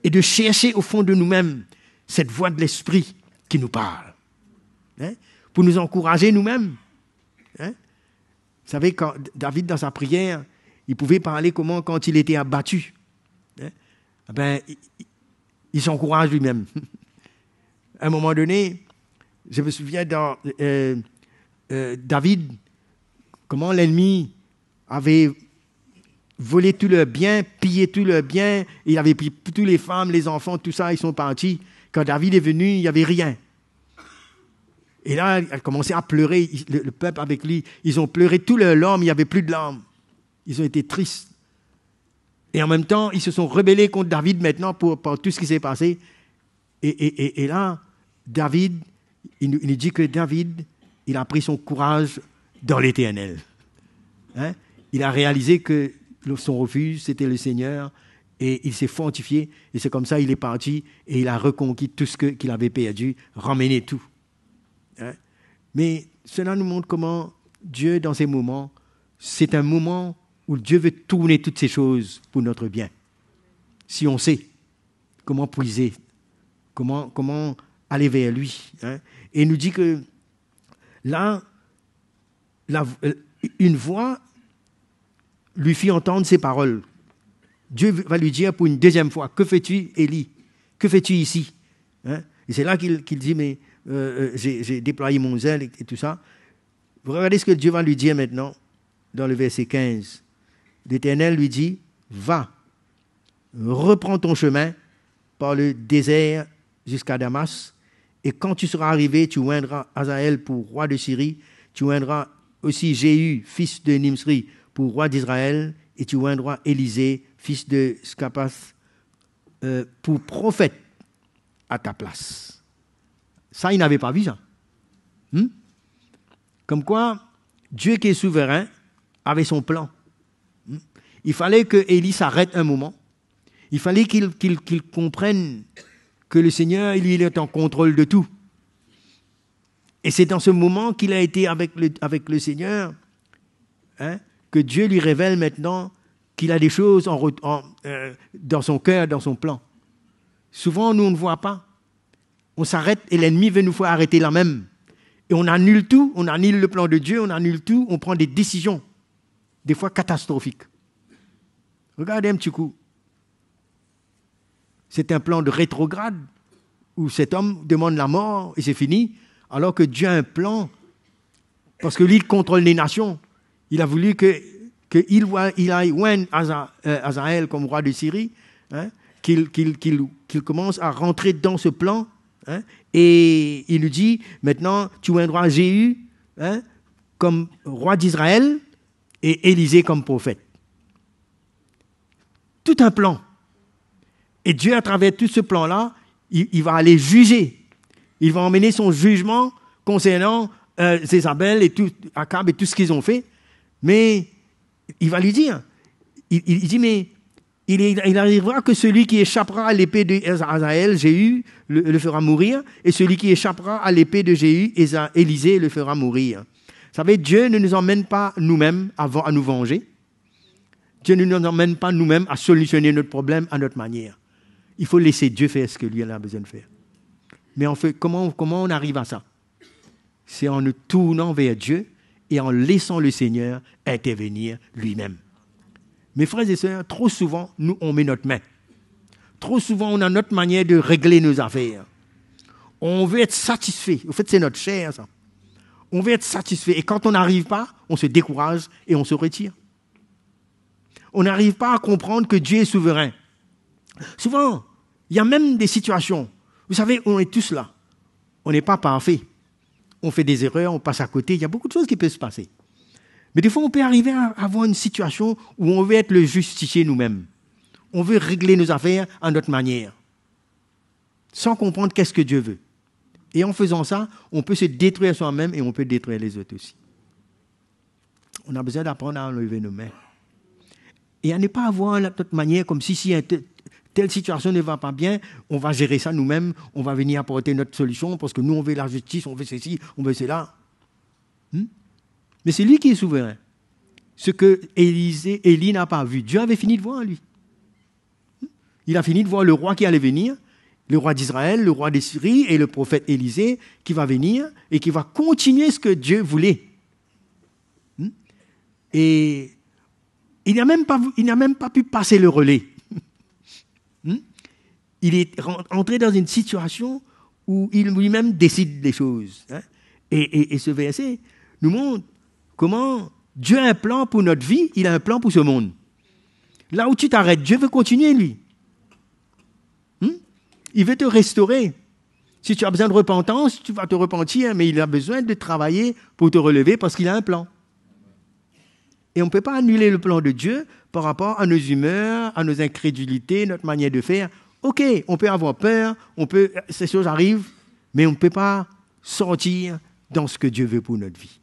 Et de chercher au fond de nous-mêmes cette voix de l'Esprit qui nous parle. Pour nous encourager nous-mêmes. Vous savez, quand David, dans sa prière, il pouvait parler comment quand il était abattu. Il s'encourage lui-même. À un moment donné, je me souviens dans David, comment l'ennemi avait volé tous leurs biens, pillé tous leurs biens, il avait pris toutes les femmes, les enfants, tout ça, ils sont partis. Quand David est venu, il n'y avait rien. Et là, il a commencé à pleurer, le peuple avec lui, ils ont pleuré tout leur larmes, il n'y avait plus de larmes. Ils ont été tristes. Et en même temps, ils se sont rebellés contre David maintenant pour tout ce qui s'est passé. Et là, David, il nous dit que David, il a pris son courage dans l'Éternel. Il a réalisé que son refuge, c'était le Seigneur, et il s'est fortifié, et c'est comme ça qu'il est parti, et il a reconquis tout ce qu'il avait perdu, ramené tout. Mais cela nous montre comment Dieu, dans ces moments, c'est un moment où Dieu veut tourner toutes ces choses pour notre bien. Si on sait. comment puiser, comment aller vers lui. Hein. Et il nous dit que là, une voix lui fit entendre ces paroles. Dieu va lui dire pour une deuxième fois, que fais-tu, Élie? Que fais-tu ici? Hein? Et c'est là qu'il dit, mais j'ai déployé mon zèle et tout ça. Vous regardez ce que Dieu va lui dire maintenant, dans le verset 15. L'Éternel lui dit, va, reprends ton chemin par le désert jusqu'à Damas, et quand tu seras arrivé, tu oindras Hazaël pour roi de Syrie, tu oindras aussi Jéhu, fils de Nimsri, pour roi d'Israël, et tu oindras Élisée, fils de Scapas, pour prophète à ta place. Ça, il n'avait pas vu ça. Comme quoi, Dieu qui est souverain avait son plan. Il fallait que Élie s'arrête un moment. Il fallait qu'il comprenne que le Seigneur, lui, il est en contrôle de tout. Et c'est dans ce moment qu'il a été avec le Seigneur, hein, que Dieu lui révèle maintenant qu'il a des choses dans son cœur, dans son plan. Souvent, nous, on ne voit pas. On s'arrête et l'ennemi veut nous faire arrêter là même. Et on annule tout, on annule le plan de Dieu, on annule tout, on prend des décisions, des fois catastrophiques. Regardez un petit coup. C'est un plan de rétrograde où cet homme demande la mort et c'est fini, alors que Dieu a un plan, parce que lui, il contrôle les nations. Il a voulu qu'il aille oindre Hazaël comme roi de Syrie, hein, qu'il commence à rentrer dans ce plan. Hein, et il nous dit, maintenant, tu oindras Jéhu, hein, comme roi d'Israël et Élisée comme prophète. Tout un plan. Et Dieu, à travers tout ce plan-là, il va aller juger. Il va emmener son jugement concernant Jézabel et Akab et tout ce qu'ils ont fait. Mais il va lui dire, il dit, mais il arrivera que celui qui échappera à l'épée de Hazaël, Jéhu, le fera mourir, et celui qui échappera à l'épée de Jéhu, Élisée, le fera mourir. Vous savez, Dieu ne nous emmène pas nous-mêmes à nous venger. Dieu ne nous emmène pas nous-mêmes à solutionner notre problème à notre manière. Il faut laisser Dieu faire ce que lui a besoin de faire. Mais en fait, comment on arrive à ça? C'est en nous tournant vers Dieu et en laissant le Seigneur intervenir lui-même. Mes frères et sœurs, trop souvent, nous, on met notre main. Trop souvent, on a notre manière de régler nos affaires. On veut être satisfait. En fait, c'est notre chair, ça. On veut être satisfait. Et quand on n'arrive pas, on se décourage et on se retire. On n'arrive pas à comprendre que Dieu est souverain. Souvent, il y a même des situations. Vous savez, on est tous là. On n'est pas parfait. On fait des erreurs, on passe à côté. Il y a beaucoup de choses qui peuvent se passer. Mais des fois, on peut arriver à avoir une situation où on veut être le justicier nous-mêmes. On veut régler nos affaires à notre manière, sans comprendre qu'est-ce que Dieu veut. Et en faisant ça, on peut se détruire soi-même et on peut détruire les autres aussi. On a besoin d'apprendre à enlever nos mains. Et à ne pas avoir notre manière comme si telle situation ne va pas bien, on va gérer ça nous-mêmes, on va venir apporter notre solution parce que nous, on veut la justice, on veut ceci, on veut cela. Mais c'est lui qui est souverain. Ce que Élie n'a pas vu, Dieu avait fini de voir lui. Il a fini de voir le roi qui allait venir, le roi d'Israël, le roi de Syrie et le prophète Élisée qui va venir et qui va continuer ce que Dieu voulait. Et il n'a même pas pu passer le relais. Il est entré dans une situation où il lui-même décide des choses. Et ce verset nous montre comment Dieu a un plan pour notre vie, il a un plan pour ce monde. Là où tu t'arrêtes, Dieu veut continuer, lui. Il veut te restaurer. Si tu as besoin de repentance, tu vas te repentir, mais il a besoin de travailler pour te relever parce qu'il a un plan. Et on ne peut pas annuler le plan de Dieu par rapport à nos humeurs, à nos incrédulités, notre manière de faire. Ok, on peut avoir peur, ces choses arrivent, mais on ne peut pas sortir dans ce que Dieu veut pour notre vie.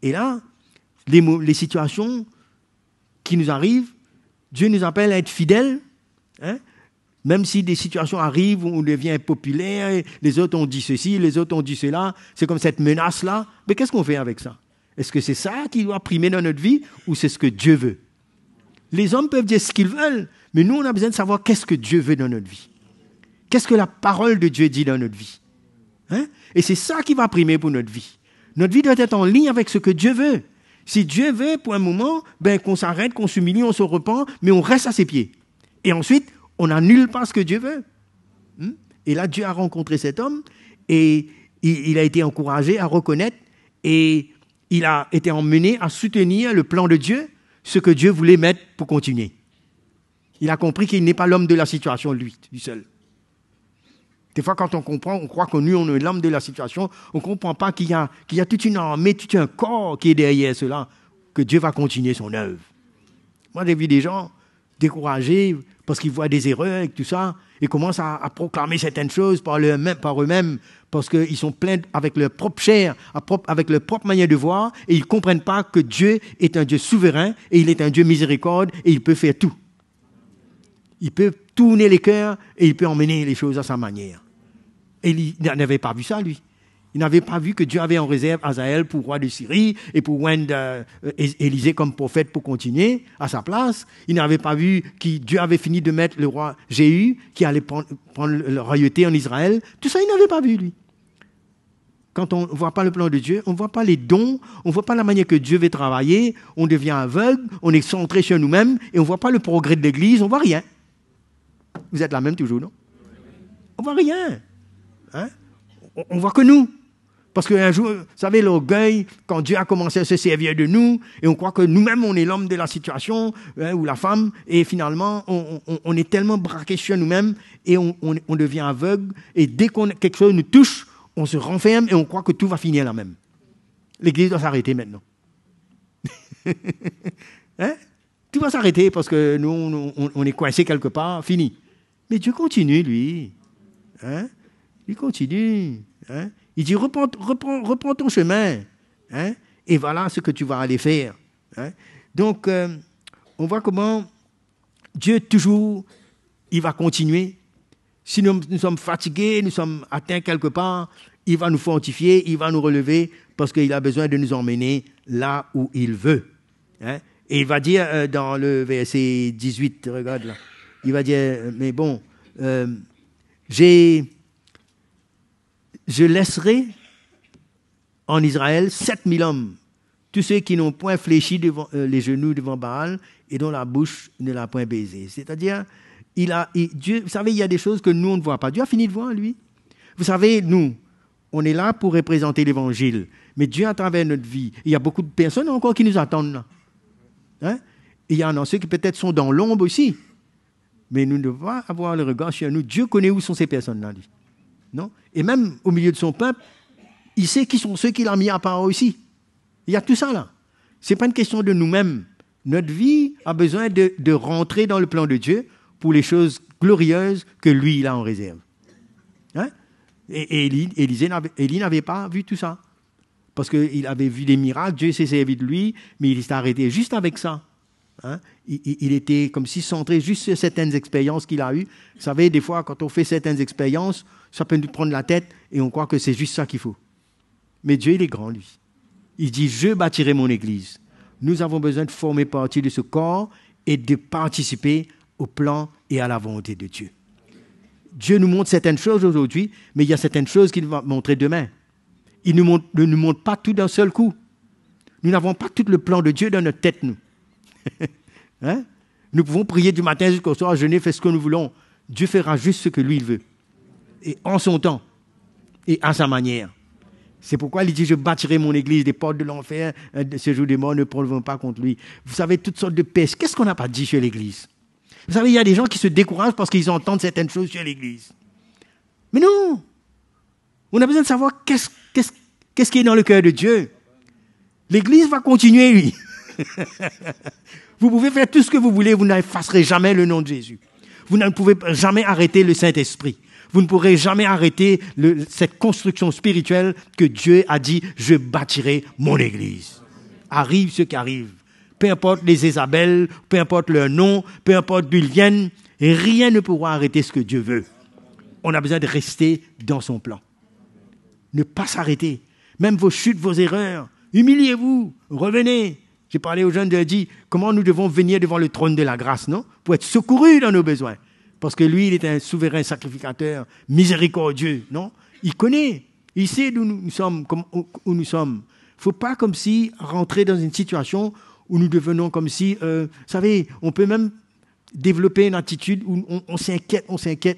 Et là, les situations qui nous arrivent, Dieu nous appelle à être fidèles, même si des situations arrivent où on devient impopulaire, les autres ont dit ceci, les autres ont dit cela, c'est comme cette menace-là, mais qu'est-ce qu'on fait avec ça? Est-ce que c'est ça qui doit primer dans notre vie ou c'est ce que Dieu veut? Les hommes peuvent dire ce qu'ils veulent, Mais nous, on a besoin de savoir qu'est-ce que Dieu veut dans notre vie. Qu'est-ce que la parole de Dieu dit dans notre vie. Hein? Et c'est ça qui va primer pour notre vie. Notre vie doit être en ligne avec ce que Dieu veut. Si Dieu veut, pour un moment, qu'on s'arrête, qu'on s'humilie, on se repent, mais on reste à ses pieds. Et ensuite, on n'annule pas ce que Dieu veut. Et là, Dieu a rencontré cet homme et il a été encouragé à reconnaître et il a été emmené à soutenir le plan de Dieu, ce que Dieu voulait mettre pour continuer. Il a compris qu'il n'est pas l'homme de la situation, lui seul. Des fois, quand on comprend, on croit que nous, on est l'homme de la situation. On ne comprend pas qu'il y a toute une armée, tout un corps qui est derrière cela, que Dieu va continuer son œuvre. Moi, j'ai vu des gens découragés parce qu'ils voient des erreurs et tout ça, et commencent à proclamer certaines choses par eux-mêmes, parce qu'ils sont pleins avec leur propre chair, avec leur propre manière de voir, et ils ne comprennent pas que Dieu est un Dieu souverain, et il est un Dieu miséricorde, et il peut faire tout. Il peut tourner les cœurs, et il peut emmener les choses à sa manière. Et il n'avait pas vu ça, lui. Il n'avait pas vu que Dieu avait en réserve Hazaël pour roi de Syrie et pour Élisée comme prophète pour continuer à sa place. Il n'avait pas vu que Dieu avait fini de mettre le roi Jéhu qui allait prendre la royauté en Israël. Tout ça, il n'avait pas vu, lui. Quand on ne voit pas le plan de Dieu, on ne voit pas les dons, on ne voit pas la manière que Dieu veut travailler, on devient aveugle, on est centré sur nous-mêmes et on ne voit pas le progrès de l'Église, on ne voit rien. Vous êtes là même toujours, non? On ne voit rien. Hein? On ne voit que nous. Parce qu'un jour, vous savez, l'orgueil, quand Dieu a commencé à se servir de nous, et on croit que nous-mêmes, on est l'homme de la situation, ou la femme, et finalement, on est tellement braqué sur nous-mêmes, et on devient aveugle, et dès que quelque chose nous touche, on se renferme, et on croit que tout va finir là même. L'Église doit s'arrêter maintenant. Hein? Tout va s'arrêter, parce que nous, on est coincé quelque part, fini. Mais Dieu continue, lui. Hein? Il continue. Hein? Il dit, reprends ton chemin. Hein? Et voilà ce que tu vas aller faire. Hein? Donc, on voit comment Dieu, toujours, il va continuer. Si nous sommes fatigués, nous sommes atteints quelque part, il va nous fortifier, il va nous relever, parce qu'il a besoin de nous emmener là où il veut. Hein? Et il va dire dans le verset 18, regarde là, il va dire, mais bon, je laisserai en Israël 7000 hommes, tous ceux qui n'ont point fléchi devant, les genoux devant Baal et dont la bouche ne l'a point baisé. C'est-à-dire, Dieu, vous savez, il y a des choses que nous, on ne voit pas. Dieu a fini de voir, lui. Vous savez, nous, on est là pour représenter l'Évangile. Mais Dieu, à travers notre vie, il y a beaucoup de personnes encore qui nous attendent là. Hein? Et il y en a ceux qui peut-être sont dans l'ombre aussi. Mais nous devons avoir le regard sur nous. Dieu connaît où sont ces personnes-là, lui. Non? Et même au milieu de son peuple, il sait qui sont ceux qu'il a mis à part aussi. Il y a tout ça là. Ce n'est pas une question de nous-mêmes. Notre vie a besoin de rentrer dans le plan de Dieu pour les choses glorieuses que lui, il a en réserve. Hein? Et Élie n'avait pas vu tout ça. Parce qu'il avait vu des miracles, Dieu s'est servi de lui, mais il s'est arrêté juste avec ça. Hein? Il était comme si centré juste sur certaines expériences qu'il a eues. Vous savez, des fois, quand on fait certaines expériences, ça peut nous prendre la tête et on croit que c'est juste ça qu'il faut. Mais Dieu, il est grand, lui. Il dit, je bâtirai mon église. Nous avons besoin de former partie de ce corps et de participer au plan et à la volonté de Dieu. Dieu nous montre certaines choses aujourd'hui, mais il y a certaines choses qu'il va montrer demain. Il ne nous montre pas tout d'un seul coup. Nous n'avons pas tout le plan de Dieu dans notre tête, nous. Hein? Nous pouvons prier du matin jusqu'au soir, jeûner, faire ce que nous voulons. Dieu fera juste ce que lui, il veut. Et en son temps. Et à sa manière. C'est pourquoi il dit, je bâtirai mon église, des portes de l'enfer, de ce jour des morts ne prendront pas contre lui. Vous savez, toutes sortes de pestes. Qu'est-ce qu'on n'a pas dit sur l'église? Vous savez, il y a des gens qui se découragent parce qu'ils entendent certaines choses sur l'église. Mais non! On a besoin de savoir qu'est-ce qui est dans le cœur de Dieu. L'église va continuer, lui. Vous pouvez faire tout ce que vous voulez, vous n'effacerez jamais le nom de Jésus. Vous ne pouvez jamais arrêter le Saint-Esprit. Vous ne pourrez jamais arrêter cette construction spirituelle que Dieu a dit, je bâtirai mon église. Arrive ce qui arrive. Peu importe les Isabelles, peu importe leur nom, peu importe d'où ils viennent, rien ne pourra arrêter ce que Dieu veut. On a besoin de rester dans son plan. Ne pas s'arrêter. Même vos chutes, vos erreurs, humiliez-vous, revenez. J'ai parlé aux jeunes, j'ai dit comment nous devons venir devant le trône de la grâce, non? Pour être secourus dans nos besoins. Parce que lui, il est un souverain sacrificateur, miséricordieux, non? Il connaît, il sait d'où nous sommes, où nous sommes. Il ne faut pas comme si rentrer dans une situation où nous devenons comme si, vous savez, on peut même développer une attitude où on s'inquiète,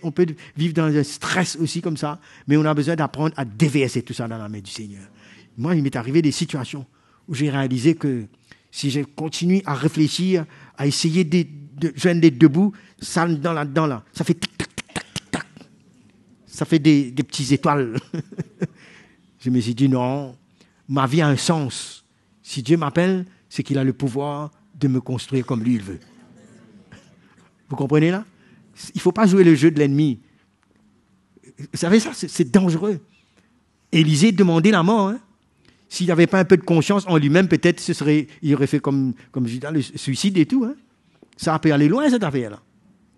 on peut vivre dans un stress aussi comme ça, mais on a besoin d'apprendre à déverser tout ça dans la main du Seigneur. Moi, il m'est arrivé des situations où j'ai réalisé que si je continue à réfléchir, à essayer de joindre d'être debout, ça là-dedans, là, ça fait tic, tac, tic, tac, tic, tac. Ça fait des petites étoiles. Je me suis dit non, ma vie a un sens. Si Dieu m'appelle, c'est qu'il a le pouvoir de me construire comme lui il veut. Vous comprenez là? Il ne faut pas jouer le jeu de l'ennemi. Vous savez ça, c'est dangereux. Élisée demandait la mort. Hein? S'il n'avait pas un peu de conscience en lui-même, peut-être il aurait fait comme Judas, le suicide et tout. Hein? Ça a pu aller loin cette affaire-là.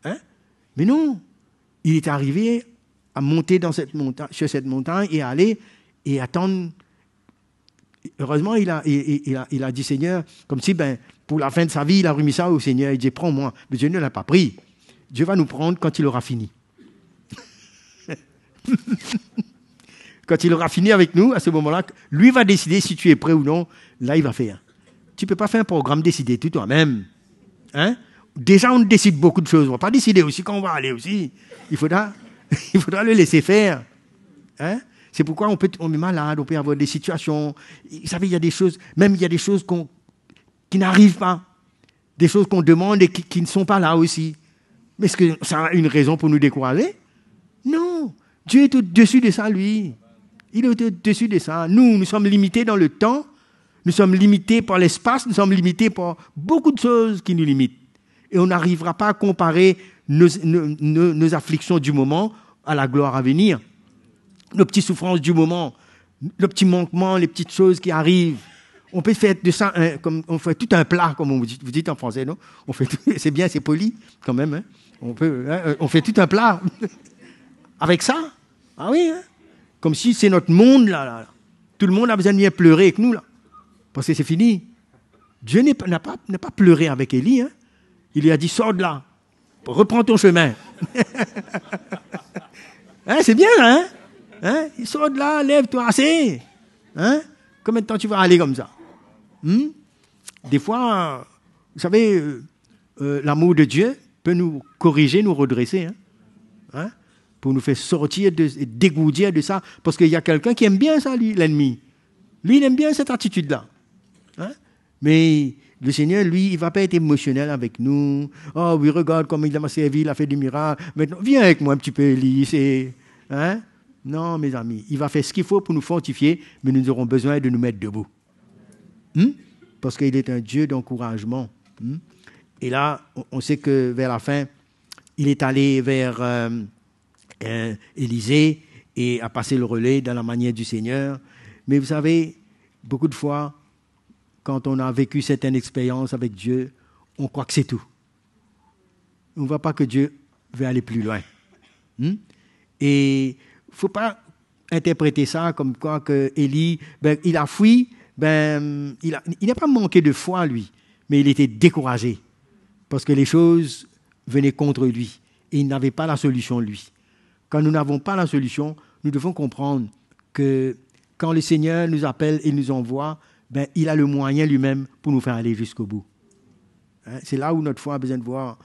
Hein? Mais non, il est arrivé à monter sur cette montagne et à aller et attendre. Heureusement, il a dit Seigneur, comme si pour la fin de sa vie, il a remis ça au Seigneur. Il dit prends-moi. Mais Dieu ne l'a pas pris. Dieu va nous prendre quand il aura fini. Quand il aura fini avec nous, à ce moment-là, lui va décider si tu es prêt ou non. Là, il va faire. Tu ne peux pas faire un programme décider tout toi-même. Hein? Déjà, on décide beaucoup de choses. On ne va pas décider aussi quand on va aller aussi. Il faudra le laisser faire. Hein? C'est pourquoi on est malade, on peut avoir des situations. Vous savez, il y a des choses qui n'arrivent pas. Des choses qu'on demande et qui ne sont pas là aussi. Mais est-ce que ça a une raison pour nous décourager? Non. Dieu est au-dessus de ça, lui. Il est au-dessus de ça. Nous sommes limités dans le temps. Nous sommes limités par l'espace. Nous sommes limités par beaucoup de choses qui nous limitent. Et on n'arrivera pas à comparer nos afflictions du moment à la gloire à venir. Nos petites souffrances du moment, nos petits manquements, les petites choses qui arrivent. On peut faire de ça, on fait tout un plat, comme vous dites en français, non? C'est bien, c'est poli, quand même. Hein? On fait tout un plat. Avec ça? Ah oui, hein? Comme si c'est notre monde, là. Tout le monde a besoin de venir pleurer avec nous, là. Parce que c'est fini. Dieu n'a pas pleuré avec Élie. Hein? Il lui a dit, sors de là. Reprends ton chemin. Hein, c'est bien, hein? Hein? Il sort de là, lève-toi, assez. Hein? Combien de temps tu vas aller comme ça? Des fois, vous savez, l'amour de Dieu peut nous corriger, nous redresser. Hein? Pour nous faire sortir, dégourdir de ça. Parce qu'il y a quelqu'un qui aime bien ça, lui, l'ennemi. Lui, il aime bien cette attitude-là. Hein? Mais le Seigneur, lui, il ne va pas être émotionnel avec nous. Oh oui, regarde comme il m'a servi, il a fait des miracles. Maintenant, viens avec moi un petit peu, Élie. Hein? Non, mes amis, il va faire ce qu'il faut pour nous fortifier, mais nous aurons besoin de nous mettre debout. Parce qu'il est un Dieu d'encouragement. Et là, on sait que vers la fin, il est allé vers Élisée et a passé le relais dans la manière du Seigneur. Mais vous savez, beaucoup de fois, quand on a vécu certaines expériences avec Dieu, on croit que c'est tout. On ne voit pas que Dieu veut aller plus loin. Et il ne faut pas interpréter ça comme quoi que Élie, il a fui, il n'a pas manqué de foi, lui, mais il était découragé parce que les choses venaient contre lui et il n'avait pas la solution, lui. Quand nous n'avons pas la solution, nous devons comprendre que quand le Seigneur nous appelle et nous envoie, il a le moyen lui-même pour nous faire aller jusqu'au bout. Hein? C'est là où notre foi a besoin de voir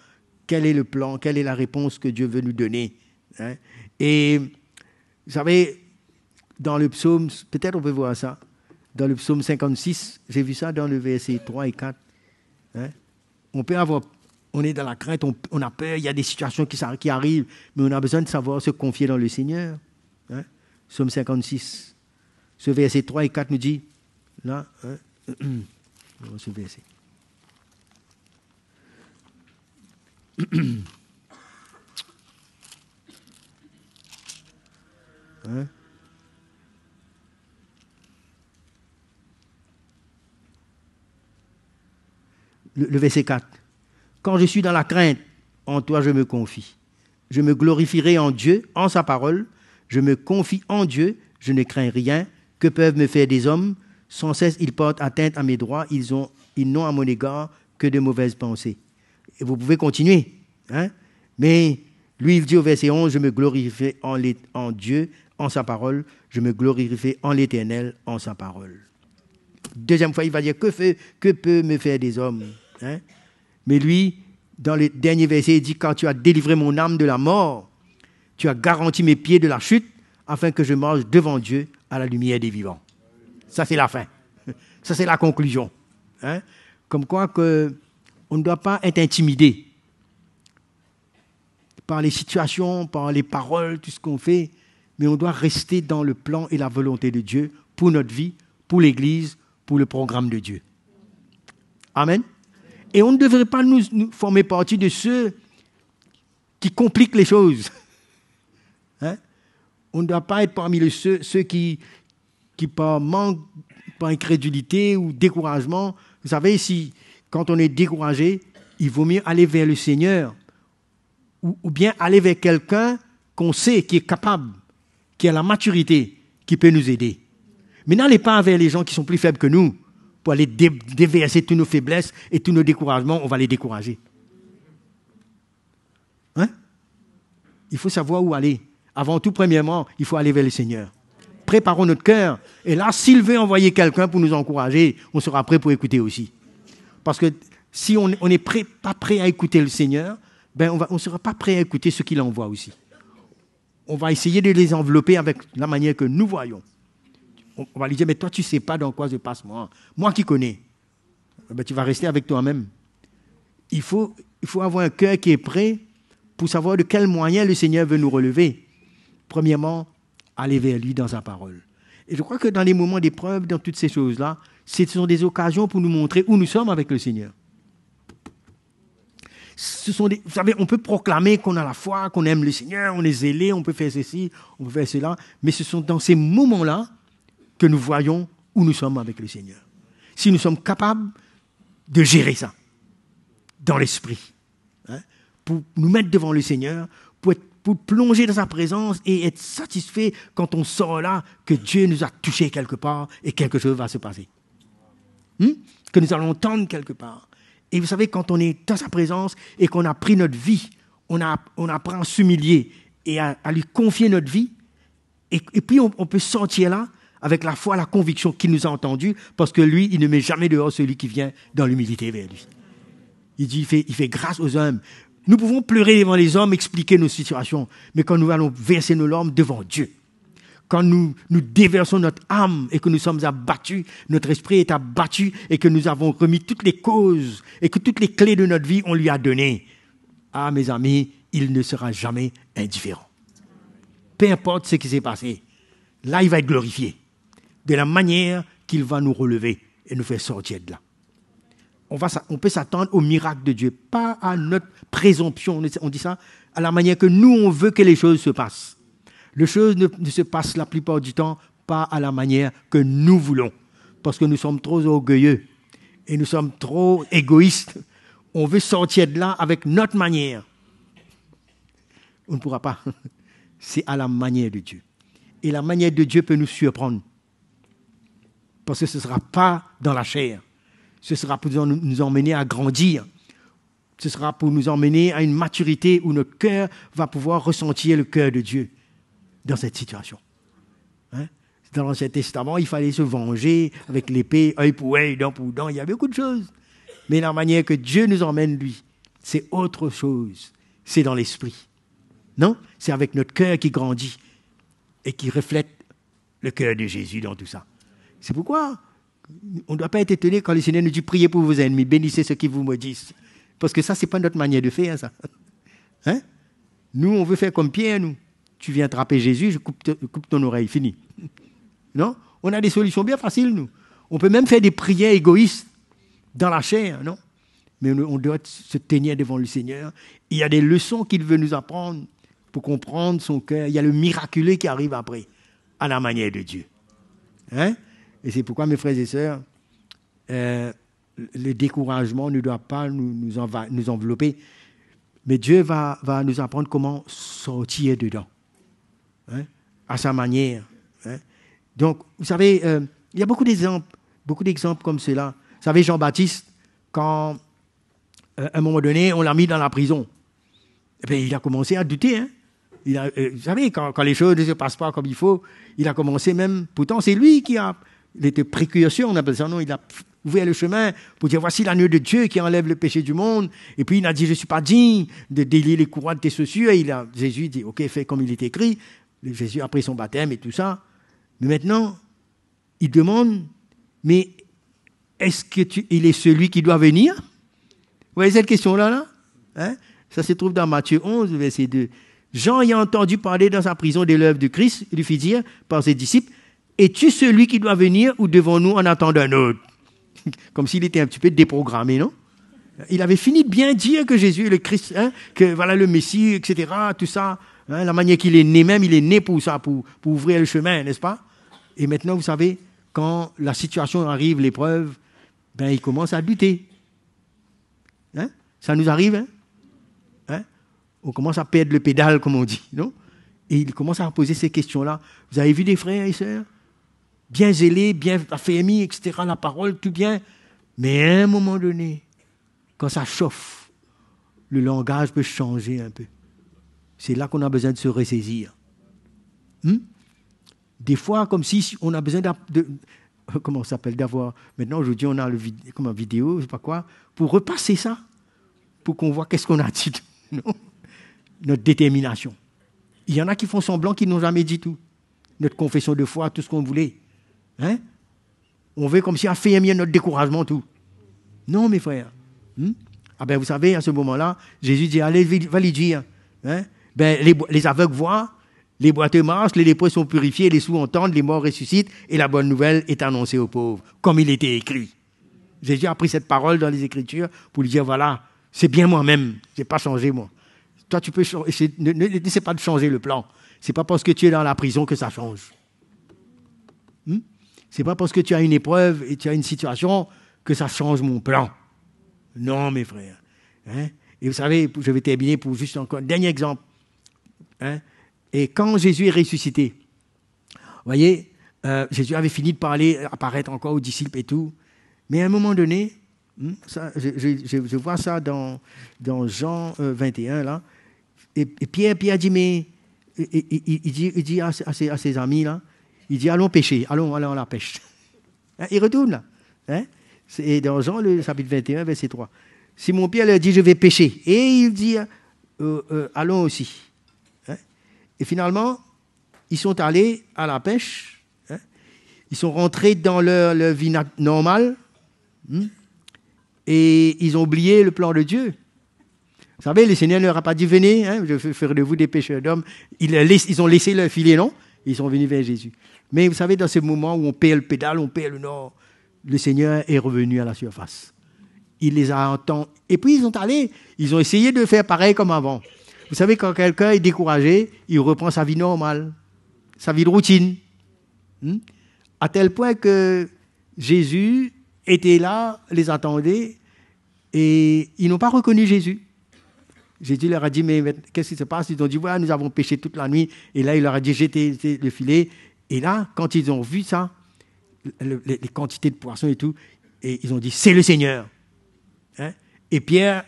quel est le plan, quelle est la réponse que Dieu veut nous donner. Hein? Et vous savez, dans le psaume, peut-être on peut voir ça, dans le psaume 56, j'ai vu ça dans le verset 3 et 4. Hein? On est dans la crainte, on a peur, il y a des situations qui arrivent, mais on a besoin de savoir se confier dans le Seigneur. Hein? Psaume 56. Ce verset 3 et 4 nous dit, là, ce verset. Hein? Le verset 4. Quand je suis dans la crainte, en toi je me confie. Je me glorifierai en Dieu, en sa parole. Je me confie en Dieu, je ne crains rien. Que peuvent me faire des hommes? Sans cesse, ils portent atteinte à mes droits. Ils n'ont à mon égard que de mauvaises pensées. Et vous pouvez continuer. Hein? Mais lui, il dit au verset 11, je me glorifie en Dieu, en sa parole. Je me glorifie en l'Éternel, en sa parole. Deuxième fois, il va dire, que peut me faire des hommes? Hein? Mais lui, dans le dernier verset, il dit, quand tu as délivré mon âme de la mort, tu as garanti mes pieds de la chute, afin que je marche devant Dieu à la lumière des vivants. Ça, c'est la fin. Ça, c'est la conclusion. Hein? Comme quoi on ne doit pas être intimidé par les situations, par les paroles, tout ce qu'on fait, mais on doit rester dans le plan et la volonté de Dieu pour notre vie, pour l'Église, pour le programme de Dieu. Amen. Et on ne devrait pas nous former partie de ceux qui compliquent les choses. Hein? On ne doit pas être parmi ceux qui par manque, par incrédulité ou découragement, vous savez, quand on est découragé, il vaut mieux aller vers le Seigneur ou bien aller vers quelqu'un qu'on sait qui est capable, qui a la maturité, qui peut nous aider. Mais n'allez pas vers les gens qui sont plus faibles que nous pour aller déverser toutes nos faiblesses et tous nos découragements, on va les décourager. Hein? Il faut savoir où aller. Avant tout, premièrement, il faut aller vers le Seigneur. Préparons notre cœur. Et là, s'il veut envoyer quelqu'un pour nous encourager, on sera prêt pour écouter aussi. Parce que si on n'est pas prêt à écouter le Seigneur, ben on ne sera pas prêt à écouter ceux qu'il envoie aussi. On va essayer de les envelopper avec la manière que nous voyons. On va lui dire, mais toi, tu ne sais pas dans quoi je passe moi. Moi qui connais. Ben, tu vas rester avec toi-même. Il faut avoir un cœur qui est prêt pour savoir de quels moyens le Seigneur veut nous relever. Premièrement, aller vers lui dans sa parole. Et je crois que dans les moments d'épreuve, dans toutes ces choses-là, ce sont des occasions pour nous montrer où nous sommes avec le Seigneur. Vous savez, on peut proclamer qu'on a la foi, qu'on aime le Seigneur, on est zélé, on peut faire ceci, on peut faire cela, mais ce sont dans ces moments-là que nous voyons où nous sommes avec le Seigneur. Si nous sommes capables de gérer ça dans l'esprit, hein, pour nous mettre devant le Seigneur, pour plonger dans sa présence et être satisfait quand on sort là que Dieu nous a touchés quelque part et quelque chose va se passer. Que nous allons entendre quelque part. Et vous savez, quand on est dans sa présence et qu'on a pris notre vie, on apprend à s'humilier et à lui confier notre vie. Et puis on peut sortir là avec la foi, la conviction qu'il nous a entendus, parce que lui, il ne met jamais dehors celui qui vient dans l'humilité vers lui. Il dit, il fait grâce aux hommes. Nous pouvons pleurer devant les hommes, expliquer nos situations, mais quand nous allons verser nos larmes devant Dieu, quand nous déversons notre âme et que nous sommes abattus, notre esprit est abattu et que nous avons remis toutes les causes et que toutes les clés de notre vie, on lui a données. Ah, mes amis, il ne sera jamais indifférent. Peu importe ce qui s'est passé, là, il va être glorifié de la manière qu'il va nous relever et nous faire sortir de là. On peut s'attendre au miracle de Dieu, pas à notre présomption, on dit ça, à la manière que nous, on veut que les choses se passent. Les choses ne se passent la plupart du temps pas à la manière que nous voulons, parce que nous sommes trop orgueilleux et nous sommes trop égoïstes. On veut sortir de là avec notre manière. On ne pourra pas. C'est à la manière de Dieu. Et la manière de Dieu peut nous surprendre, parce que ce ne sera pas dans la chair. Ce sera pour nous emmener à grandir. Ce sera pour nous emmener à une maturité où notre cœur va pouvoir ressentir le cœur de Dieu dans cette situation. Hein? Dans l'Ancien Testament, il fallait se venger avec l'épée, œil pour œil, dent pour dent. Il y avait beaucoup de choses. Mais la manière que Dieu nous emmène, lui, c'est autre chose. C'est dans l'esprit. Non? C'est avec notre cœur qui grandit et qui reflète le cœur de Jésus dans tout ça. C'est pourquoi on ne doit pas être étonné quand le Seigneur nous dit « Priez pour vos ennemis, bénissez ceux qui vous maudissent ». Parce que ça, ce n'est pas notre manière de faire, ça. Hein? Nous, on veut faire comme Pierre, nous. Tu viens attraper Jésus, je coupe ton oreille, fini. Non? On a des solutions bien faciles, nous. On peut même faire des prières égoïstes dans la chair, non? Mais on doit se tenir devant le Seigneur. Il y a des leçons qu'il veut nous apprendre pour comprendre son cœur. Il y a le miraculeux qui arrive après, à la manière de Dieu. Hein? Et c'est pourquoi, mes frères et sœurs, le découragement ne doit pas nous envelopper. Mais Dieu va nous apprendre comment sortir dedans, hein, à sa manière. Hein. Donc, vous savez, il y a beaucoup d'exemples Beaucoup d'exemples comme cela. Vous savez, Jean-Baptiste, quand, à un moment donné, on l'a mis dans la prison, et bien, il a commencé à douter. Hein. Vous savez, quand les choses ne se passent pas comme il faut, il a commencé même... Pourtant, c'est lui qui a... Il était précurseur, on appelle ça, non? Il a ouvert le chemin pour dire, voici l'agneau de Dieu qui enlève le péché du monde. Et puis, il a dit, je ne suis pas digne de délier les courroies de tes chaussures. Et Jésus dit, OK, fais comme il est écrit. Jésus a pris son baptême et tout ça. Mais maintenant, il demande, mais est-ce qu'il est celui qui doit venir? Vous voyez cette question-là, là? Hein? Ça se trouve dans Matthieu 11, verset 2. Jean ayant entendu parler dans sa prison de l'œuvre de Christ, il lui fit dire par ses disciples, es-tu celui qui doit venir ou devons-nous en attendre un autre? Comme s'il était un petit peu déprogrammé, non? Il avait fini de bien dire que Jésus est le Christ, hein, que voilà le Messie, etc., tout ça. Hein, la manière qu'il est né même, il est né pour ça, pour ouvrir le chemin, n'est-ce pas? Et maintenant, vous savez, quand la situation arrive, l'épreuve, ben, il commence à douter. Hein? Ça nous arrive, hein? Hein? On commence à perdre le pédale, comme on dit, non? Et il commence à poser ces questions-là. Vous avez vu des frères et sœurs bien zélés, bien affermis, etc., la parole, tout bien. Mais à un moment donné, quand ça chauffe, le langage peut changer un peu. C'est là qu'on a besoin de se ressaisir. Des fois, comme si on a besoin comment ça s'appelle, d'avoir... Maintenant, aujourd'hui, on a comme une vidéo, je ne sais pas quoi, pour repasser ça, pour qu'on voit qu'est-ce qu'on a dit. Non? Notre détermination. Il y en a qui font semblant qu'ils n'ont jamais dit tout. Notre confession de foi, tout ce qu'on voulait. Hein? On veut comme si affermir notre découragement, tout. Non, mes frères. Ah ben, vous savez, à ce moment-là, Jésus dit, allez, va lui dire. Hein? Ben, les aveugles voient, les boiteux marchent, les lépreux sont purifiés, les sourds entendent, les morts ressuscitent, et la bonne nouvelle est annoncée aux pauvres, comme il était écrit. Jésus a pris cette parole dans les Écritures pour lui dire, voilà, c'est bien moi-même, je n'ai pas changé, moi. Toi, tu peux changer, n'essaie pas de changer le plan. Ce n'est pas parce que tu es dans la prison que ça change. Ce n'est pas parce que tu as une épreuve et tu as une situation que ça change mon plan. Non, mes frères. Hein? Et vous savez, je vais terminer pour juste encore un dernier exemple. Hein? Et quand Jésus est ressuscité, vous voyez, Jésus avait fini de parler, apparaître encore aux disciples et tout. Mais à un moment donné, ça, je vois ça dans Jean 21, là. Et Pierre dit, mais il dit à ses amis, là, il dit, allons pêcher, allons à la pêche. Hein, il retourne, là. Hein? C'est dans Jean, le chapitre 21, verset 3. Simon-Pierre leur dit, je vais pêcher. Et il dit, allons aussi. Hein? Et finalement, ils sont allés à la pêche. Hein? Ils sont rentrés dans leur vie normale. Et ils ont oublié le plan de Dieu. Vous savez, le Seigneur ne leur a pas dit, venez, hein, je vais faire de vous des pêcheurs d'hommes. Ils ont laissé leur filet, non? Ils sont venus vers Jésus. Mais vous savez, dans ce moment où on perd le pédale, on perd le nord, le Seigneur est revenu à la surface. Il les a entendus. Et puis, ils sont allés, ils ont essayé de faire pareil comme avant. Vous savez, quand quelqu'un est découragé, il reprend sa vie normale, sa vie de routine. À tel point que Jésus était là, les attendait, et ils n'ont pas reconnu Jésus. Jésus leur a dit, mais qu'est-ce qui se passe? Ils ont dit, voilà, nous avons pêché toute la nuit. Et là, il leur a dit, jetez le filet. Et là, quand ils ont vu ça, les quantités de poissons et tout, et ils ont dit, c'est le Seigneur. Hein? Et Pierre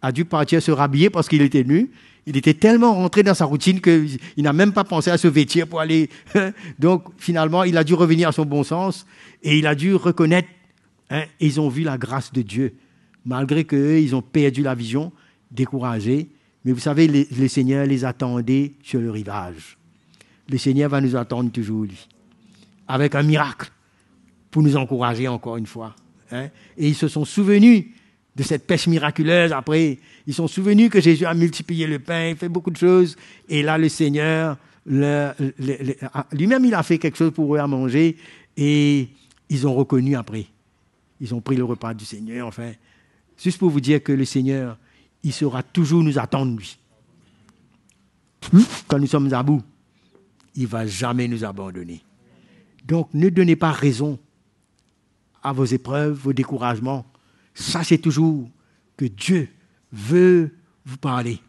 a dû partir se rhabiller parce qu'il était nu. Il était tellement rentré dans sa routine qu'il n'a même pas pensé à se vêtir pour aller. Donc, finalement, il a dû revenir à son bon sens et il a dû reconnaître. Hein, et ils ont vu la grâce de Dieu. Malgré qu'eux, ils ont perdu la vision, découragés. Mais vous savez, le Seigneur les attendait sur le rivage. Le Seigneur va nous attendre toujours, lui. Avec un miracle. Pour nous encourager encore une fois. Hein. Et ils se sont souvenus de cette pêche miraculeuse après. Ils se sont souvenus que Jésus a multiplié le pain, il fait beaucoup de choses. Et là, le Seigneur, lui-même, il a fait quelque chose pour eux à manger. Et ils ont reconnu après. Ils ont pris le repas du Seigneur, enfin. Juste pour vous dire que le Seigneur, il saura toujours nous attendre, lui. Quand nous sommes à bout, il ne va jamais nous abandonner. Donc, ne donnez pas raison à vos épreuves, vos découragements. Sachez toujours que Dieu veut vous parler.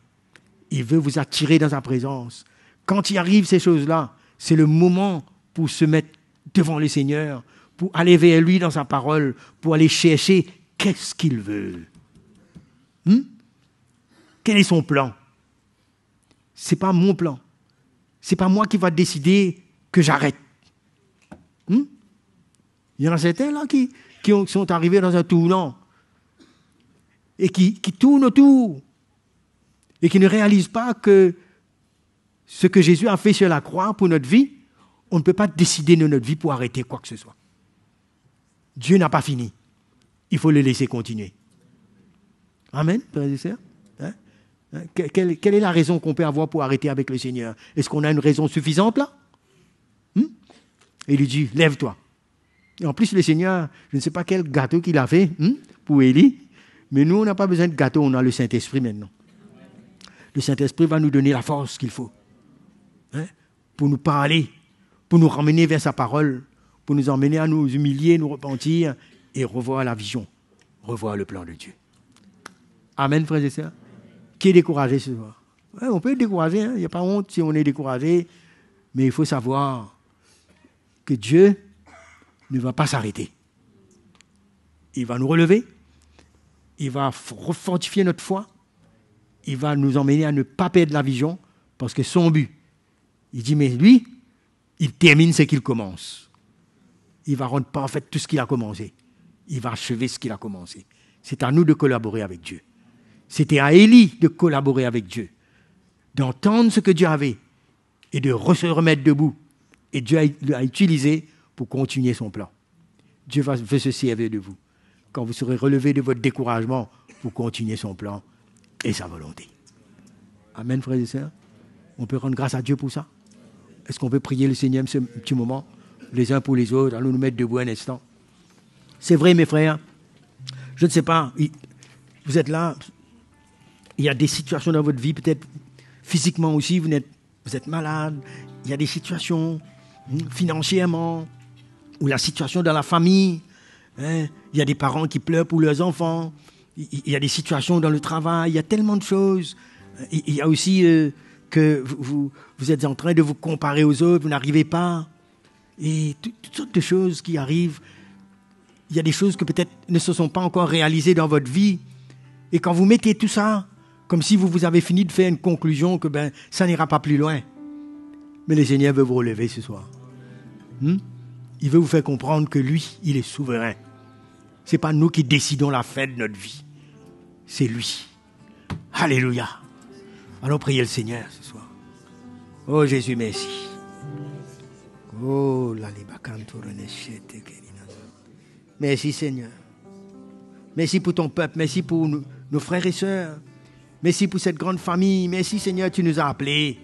Il veut vous attirer dans sa présence. Quand il arrive ces choses-là, c'est le moment pour se mettre devant le Seigneur, pour aller vers lui dans sa parole, pour aller chercher qu'est-ce qu'il veut. Quel est son plan? Ce n'est pas mon plan. Ce n'est pas moi qui va décider que j'arrête. Il y en a certains là qui sont arrivés dans un tournant et qui tournent autour et qui ne réalisent pas que ce que Jésus a fait sur la croix pour notre vie, on ne peut pas décider de notre vie pour arrêter quoi que ce soit. Dieu n'a pas fini. Il faut le laisser continuer. Amen, frères et sœurs. Quelle est la raison qu'on peut avoir pour arrêter avec le Seigneur? Est-ce qu'on a une raison suffisante là? Et il lui dit, lève-toi. Et en plus, le Seigneur, je ne sais pas quel gâteau qu'il a fait pour Élie, mais nous, on n'a pas besoin de gâteau, on a le Saint-Esprit maintenant. Le Saint-Esprit va nous donner la force qu'il faut pour nous parler, pour nous ramener vers sa parole, pour nous emmener à nous humilier, nous repentir et revoir la vision, revoir le plan de Dieu. Amen, frères et sœurs. Qui est découragé ce soir? On peut être découragé, il n'y a pas honte si on est découragé, mais il faut savoir que Dieu ne va pas s'arrêter. Il va nous relever, il va refortifier notre foi, il va nous emmener à ne pas perdre la vision, parce que son but, il dit, mais lui, il termine ce qu'il commence. Il va rendre parfait tout ce qu'il a commencé. Il va achever ce qu'il a commencé. C'est à nous de collaborer avec Dieu. C'était à Élie de collaborer avec Dieu, d'entendre ce que Dieu avait et de se remettre debout. Et Dieu l'a utilisé pour continuer son plan. Dieu veut se servir de vous. Quand vous serez relevé de votre découragement, pour continuer son plan et sa volonté. Amen, frères et sœurs. On peut rendre grâce à Dieu pour ça. Est-ce qu'on peut prier le Seigneur ce petit moment, les uns pour les autres, allons nous mettre debout un instant. C'est vrai, mes frères, je ne sais pas, vous êtes là, il y a des situations dans votre vie, peut-être physiquement aussi, vous êtes malade, il y a des situations financièrement, ou la situation dans la famille, il y a des parents qui pleurent pour leurs enfants, il y a des situations dans le travail, il y a tellement de choses. Il y a aussi que vous êtes en train de vous comparer aux autres, vous n'arrivez pas. Et toutes sortes de choses qui arrivent. Il y a des choses que peut-être ne se sont pas encore réalisées dans votre vie. Et quand vous mettez tout ça, comme si vous avez fini de faire une conclusion que ça n'ira pas plus loin. Mais le Seigneur veut vous relever ce soir. Il veut vous faire comprendre que lui, il est souverain. Ce n'est pas nous qui décidons la fin de notre vie. C'est lui. Alléluia. Allons prier le Seigneur ce soir. Oh Jésus, merci. Oh, merci Seigneur. Merci pour ton peuple. Merci pour nos frères et sœurs. Merci pour cette grande famille. Merci Seigneur, tu nous as appelés.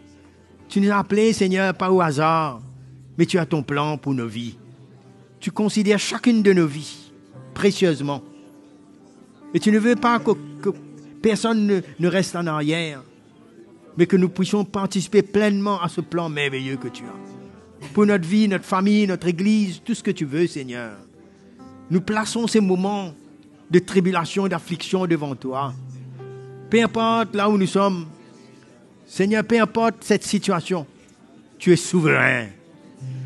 Tu nous as appelés Seigneur, pas au hasard, mais tu as ton plan pour nos vies. Tu considères chacune de nos vies précieusement. Et tu ne veux pas que personne ne reste en arrière, mais que nous puissions participer pleinement à ce plan merveilleux que tu as. Pour notre vie, notre famille, notre église, tout ce que tu veux, Seigneur. Nous plaçons ces moments de tribulation, d'affliction devant toi. Peu importe là où nous sommes, Seigneur, peu importe cette situation, tu es souverain.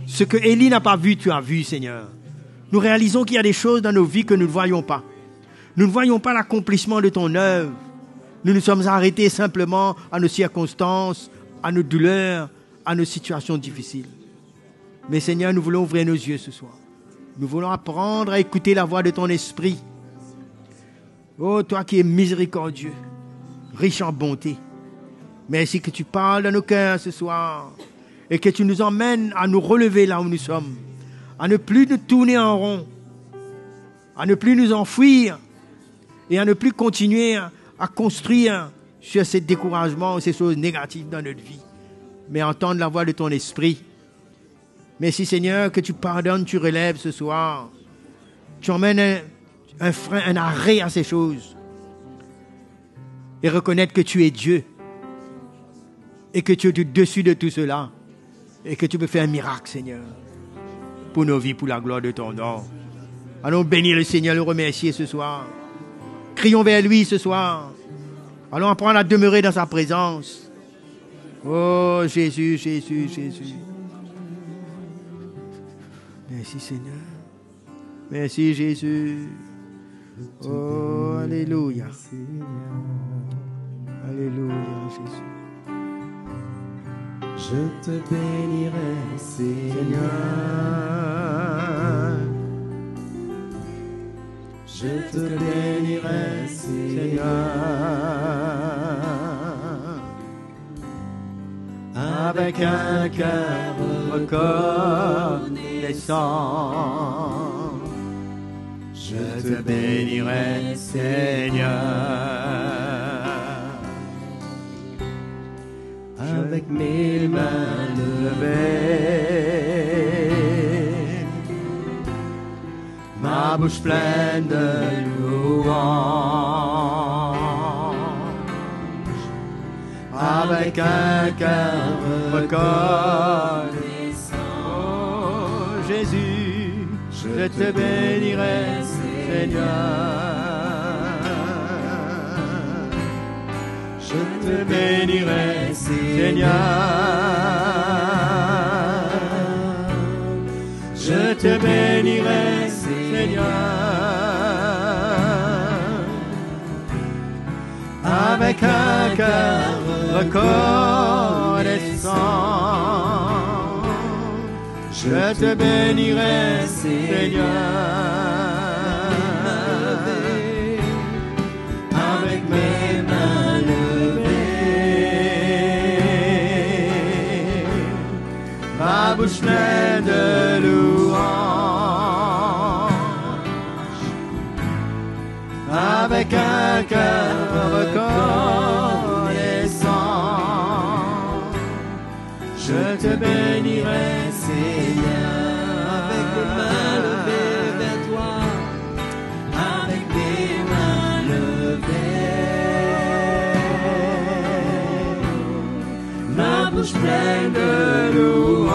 Ce que Élie n'a pas vu, tu as vu, Seigneur. Nous réalisons qu'il y a des choses dans nos vies que nous ne voyons pas. Nous ne voyons pas l'accomplissement de ton œuvre. Nous nous sommes arrêtés simplement à nos circonstances, à nos douleurs, à nos situations difficiles. Mais Seigneur, nous voulons ouvrir nos yeux ce soir. Nous voulons apprendre à écouter la voix de ton esprit. Oh, toi qui es miséricordieux, riche en bonté. Merci que tu parles dans nos cœurs ce soir et que tu nous emmènes à nous relever là où nous sommes, à ne plus nous tourner en rond, à ne plus nous enfuir et à ne plus continuer à construire sur ces découragements, ces choses négatives dans notre vie, mais entendre la voix de ton esprit. Merci Seigneur que tu pardonnes, tu relèves ce soir. Tu emmènes un frein, un arrêt à ces choses. Et reconnaître que tu es Dieu. Et que tu es au-dessus de tout cela. Et que tu peux faire un miracle, Seigneur. Pour nos vies, pour la gloire de ton nom. Allons bénir le Seigneur, le remercier ce soir. Crions vers lui ce soir. Allons apprendre à demeurer dans sa présence. Oh Jésus, Jésus, Jésus. Merci Seigneur. Merci Jésus. Oh, alléluia. Alléluia, Jésus. Je te bénirai, Seigneur. Je te bénirai, Seigneur. Avec un cœur reconnaissant, je te bénirai, Seigneur. Avec mes mains levées, ma bouche pleine de louanges, avec un cœur reconnaissant. Oh Jésus, je te bénirai, Seigneur. Je te bénirai, Seigneur. Je te bénirai, Seigneur. Avec un cœur reconnaissant, je te bénirai, Seigneur. Avec mes mains levées, ma bouche pleine de louanges, avec un cœur reconnaissant, je te bénirai, Seigneur. Avec mes mains levées vers toi, avec mes mains levées, ma bouche pleine de louanges,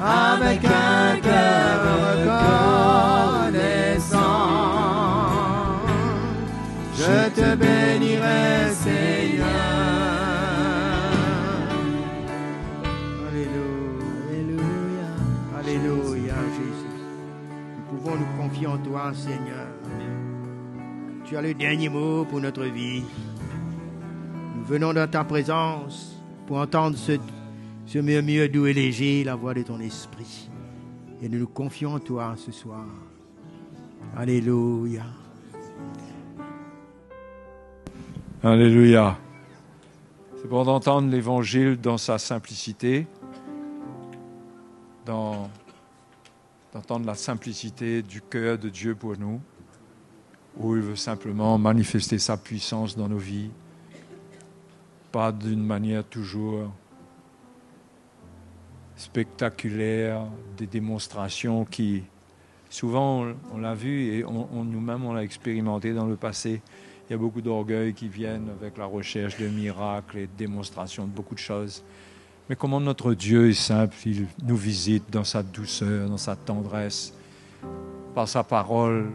avec un cœur reconnaissant, je te bénirai, Seigneur. Alléluia, alléluia, Jésus. Nous pouvons nous confier en toi, Seigneur. Tu as le dernier mot pour notre vie. Nous venons dans ta présence pour entendre ce murmure doux et léger, la voix de ton esprit. Et nous nous confions en toi ce soir. Alléluia. Alléluia. C'est bon d'entendre l'Évangile dans sa simplicité, d'entendre la simplicité du cœur de Dieu pour nous, où il veut simplement manifester sa puissance dans nos vies, pas d'une manière toujours spectaculaire, des démonstrations qui, souvent, on l'a vu et nous-mêmes, on l'a expérimenté dans le passé. Il y a beaucoup d'orgueil qui viennent avec la recherche de miracles et de démonstrations de beaucoup de choses. Mais comment notre Dieu est simple, il nous visite dans sa douceur, dans sa tendresse, par sa parole,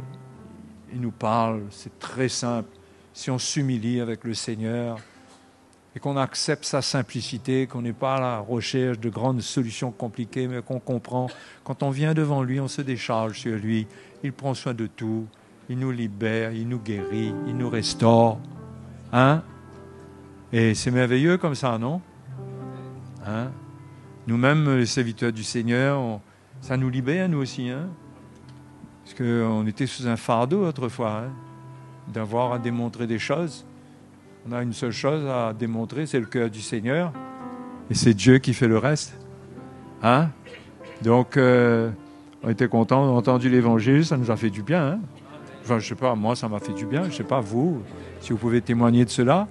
il nous parle, c'est très simple. Si on s'humilie avec le Seigneur et qu'on accepte sa simplicité, qu'on n'est pas à la recherche de grandes solutions compliquées, mais qu'on comprend, quand on vient devant lui, on se décharge sur lui, il prend soin de tout, il nous libère, il nous guérit, il nous restaure. Hein? Et c'est merveilleux comme ça, non? Hein? Nous-mêmes, les serviteurs du Seigneur, ça nous libère, nous aussi. Hein? Parce qu'on était sous un fardeau autrefois, hein? D'avoir à démontrer des choses. On a une seule chose à démontrer, c'est le cœur du Seigneur. Et c'est Dieu qui fait le reste. Hein? Donc, on était contents, on a entendu l'Évangile, ça nous a fait du bien. Hein? Enfin, je ne sais pas, moi, ça m'a fait du bien. Je ne sais pas, vous, si vous pouvez témoigner de cela.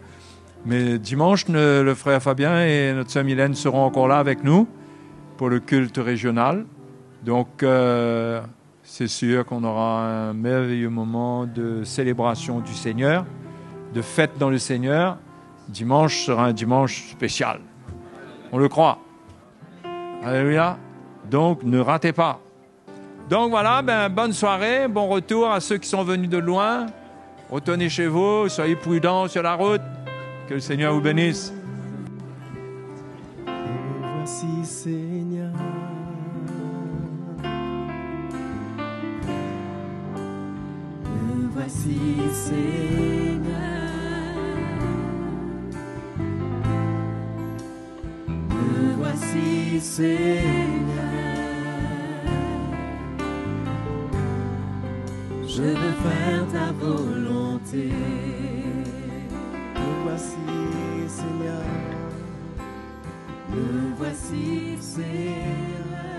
Mais dimanche, le frère Fabien et notre sœur Mylène seront encore là avec nous pour le culte régional. Donc, c'est sûr qu'on aura un merveilleux moment de célébration du Seigneur, de fête dans le Seigneur. Dimanche sera un dimanche spécial. On le croit. Alléluia. Donc, ne ratez pas. Donc voilà, bonne soirée, bon retour à ceux qui sont venus de loin. Retournez chez vous, soyez prudents sur la route. Que le Seigneur vous bénisse. Et voici, Seigneur, voici, Seigneur. Me voici, Seigneur. Je veux faire ta volonté. Me voici, Seigneur. Me voici, Seigneur.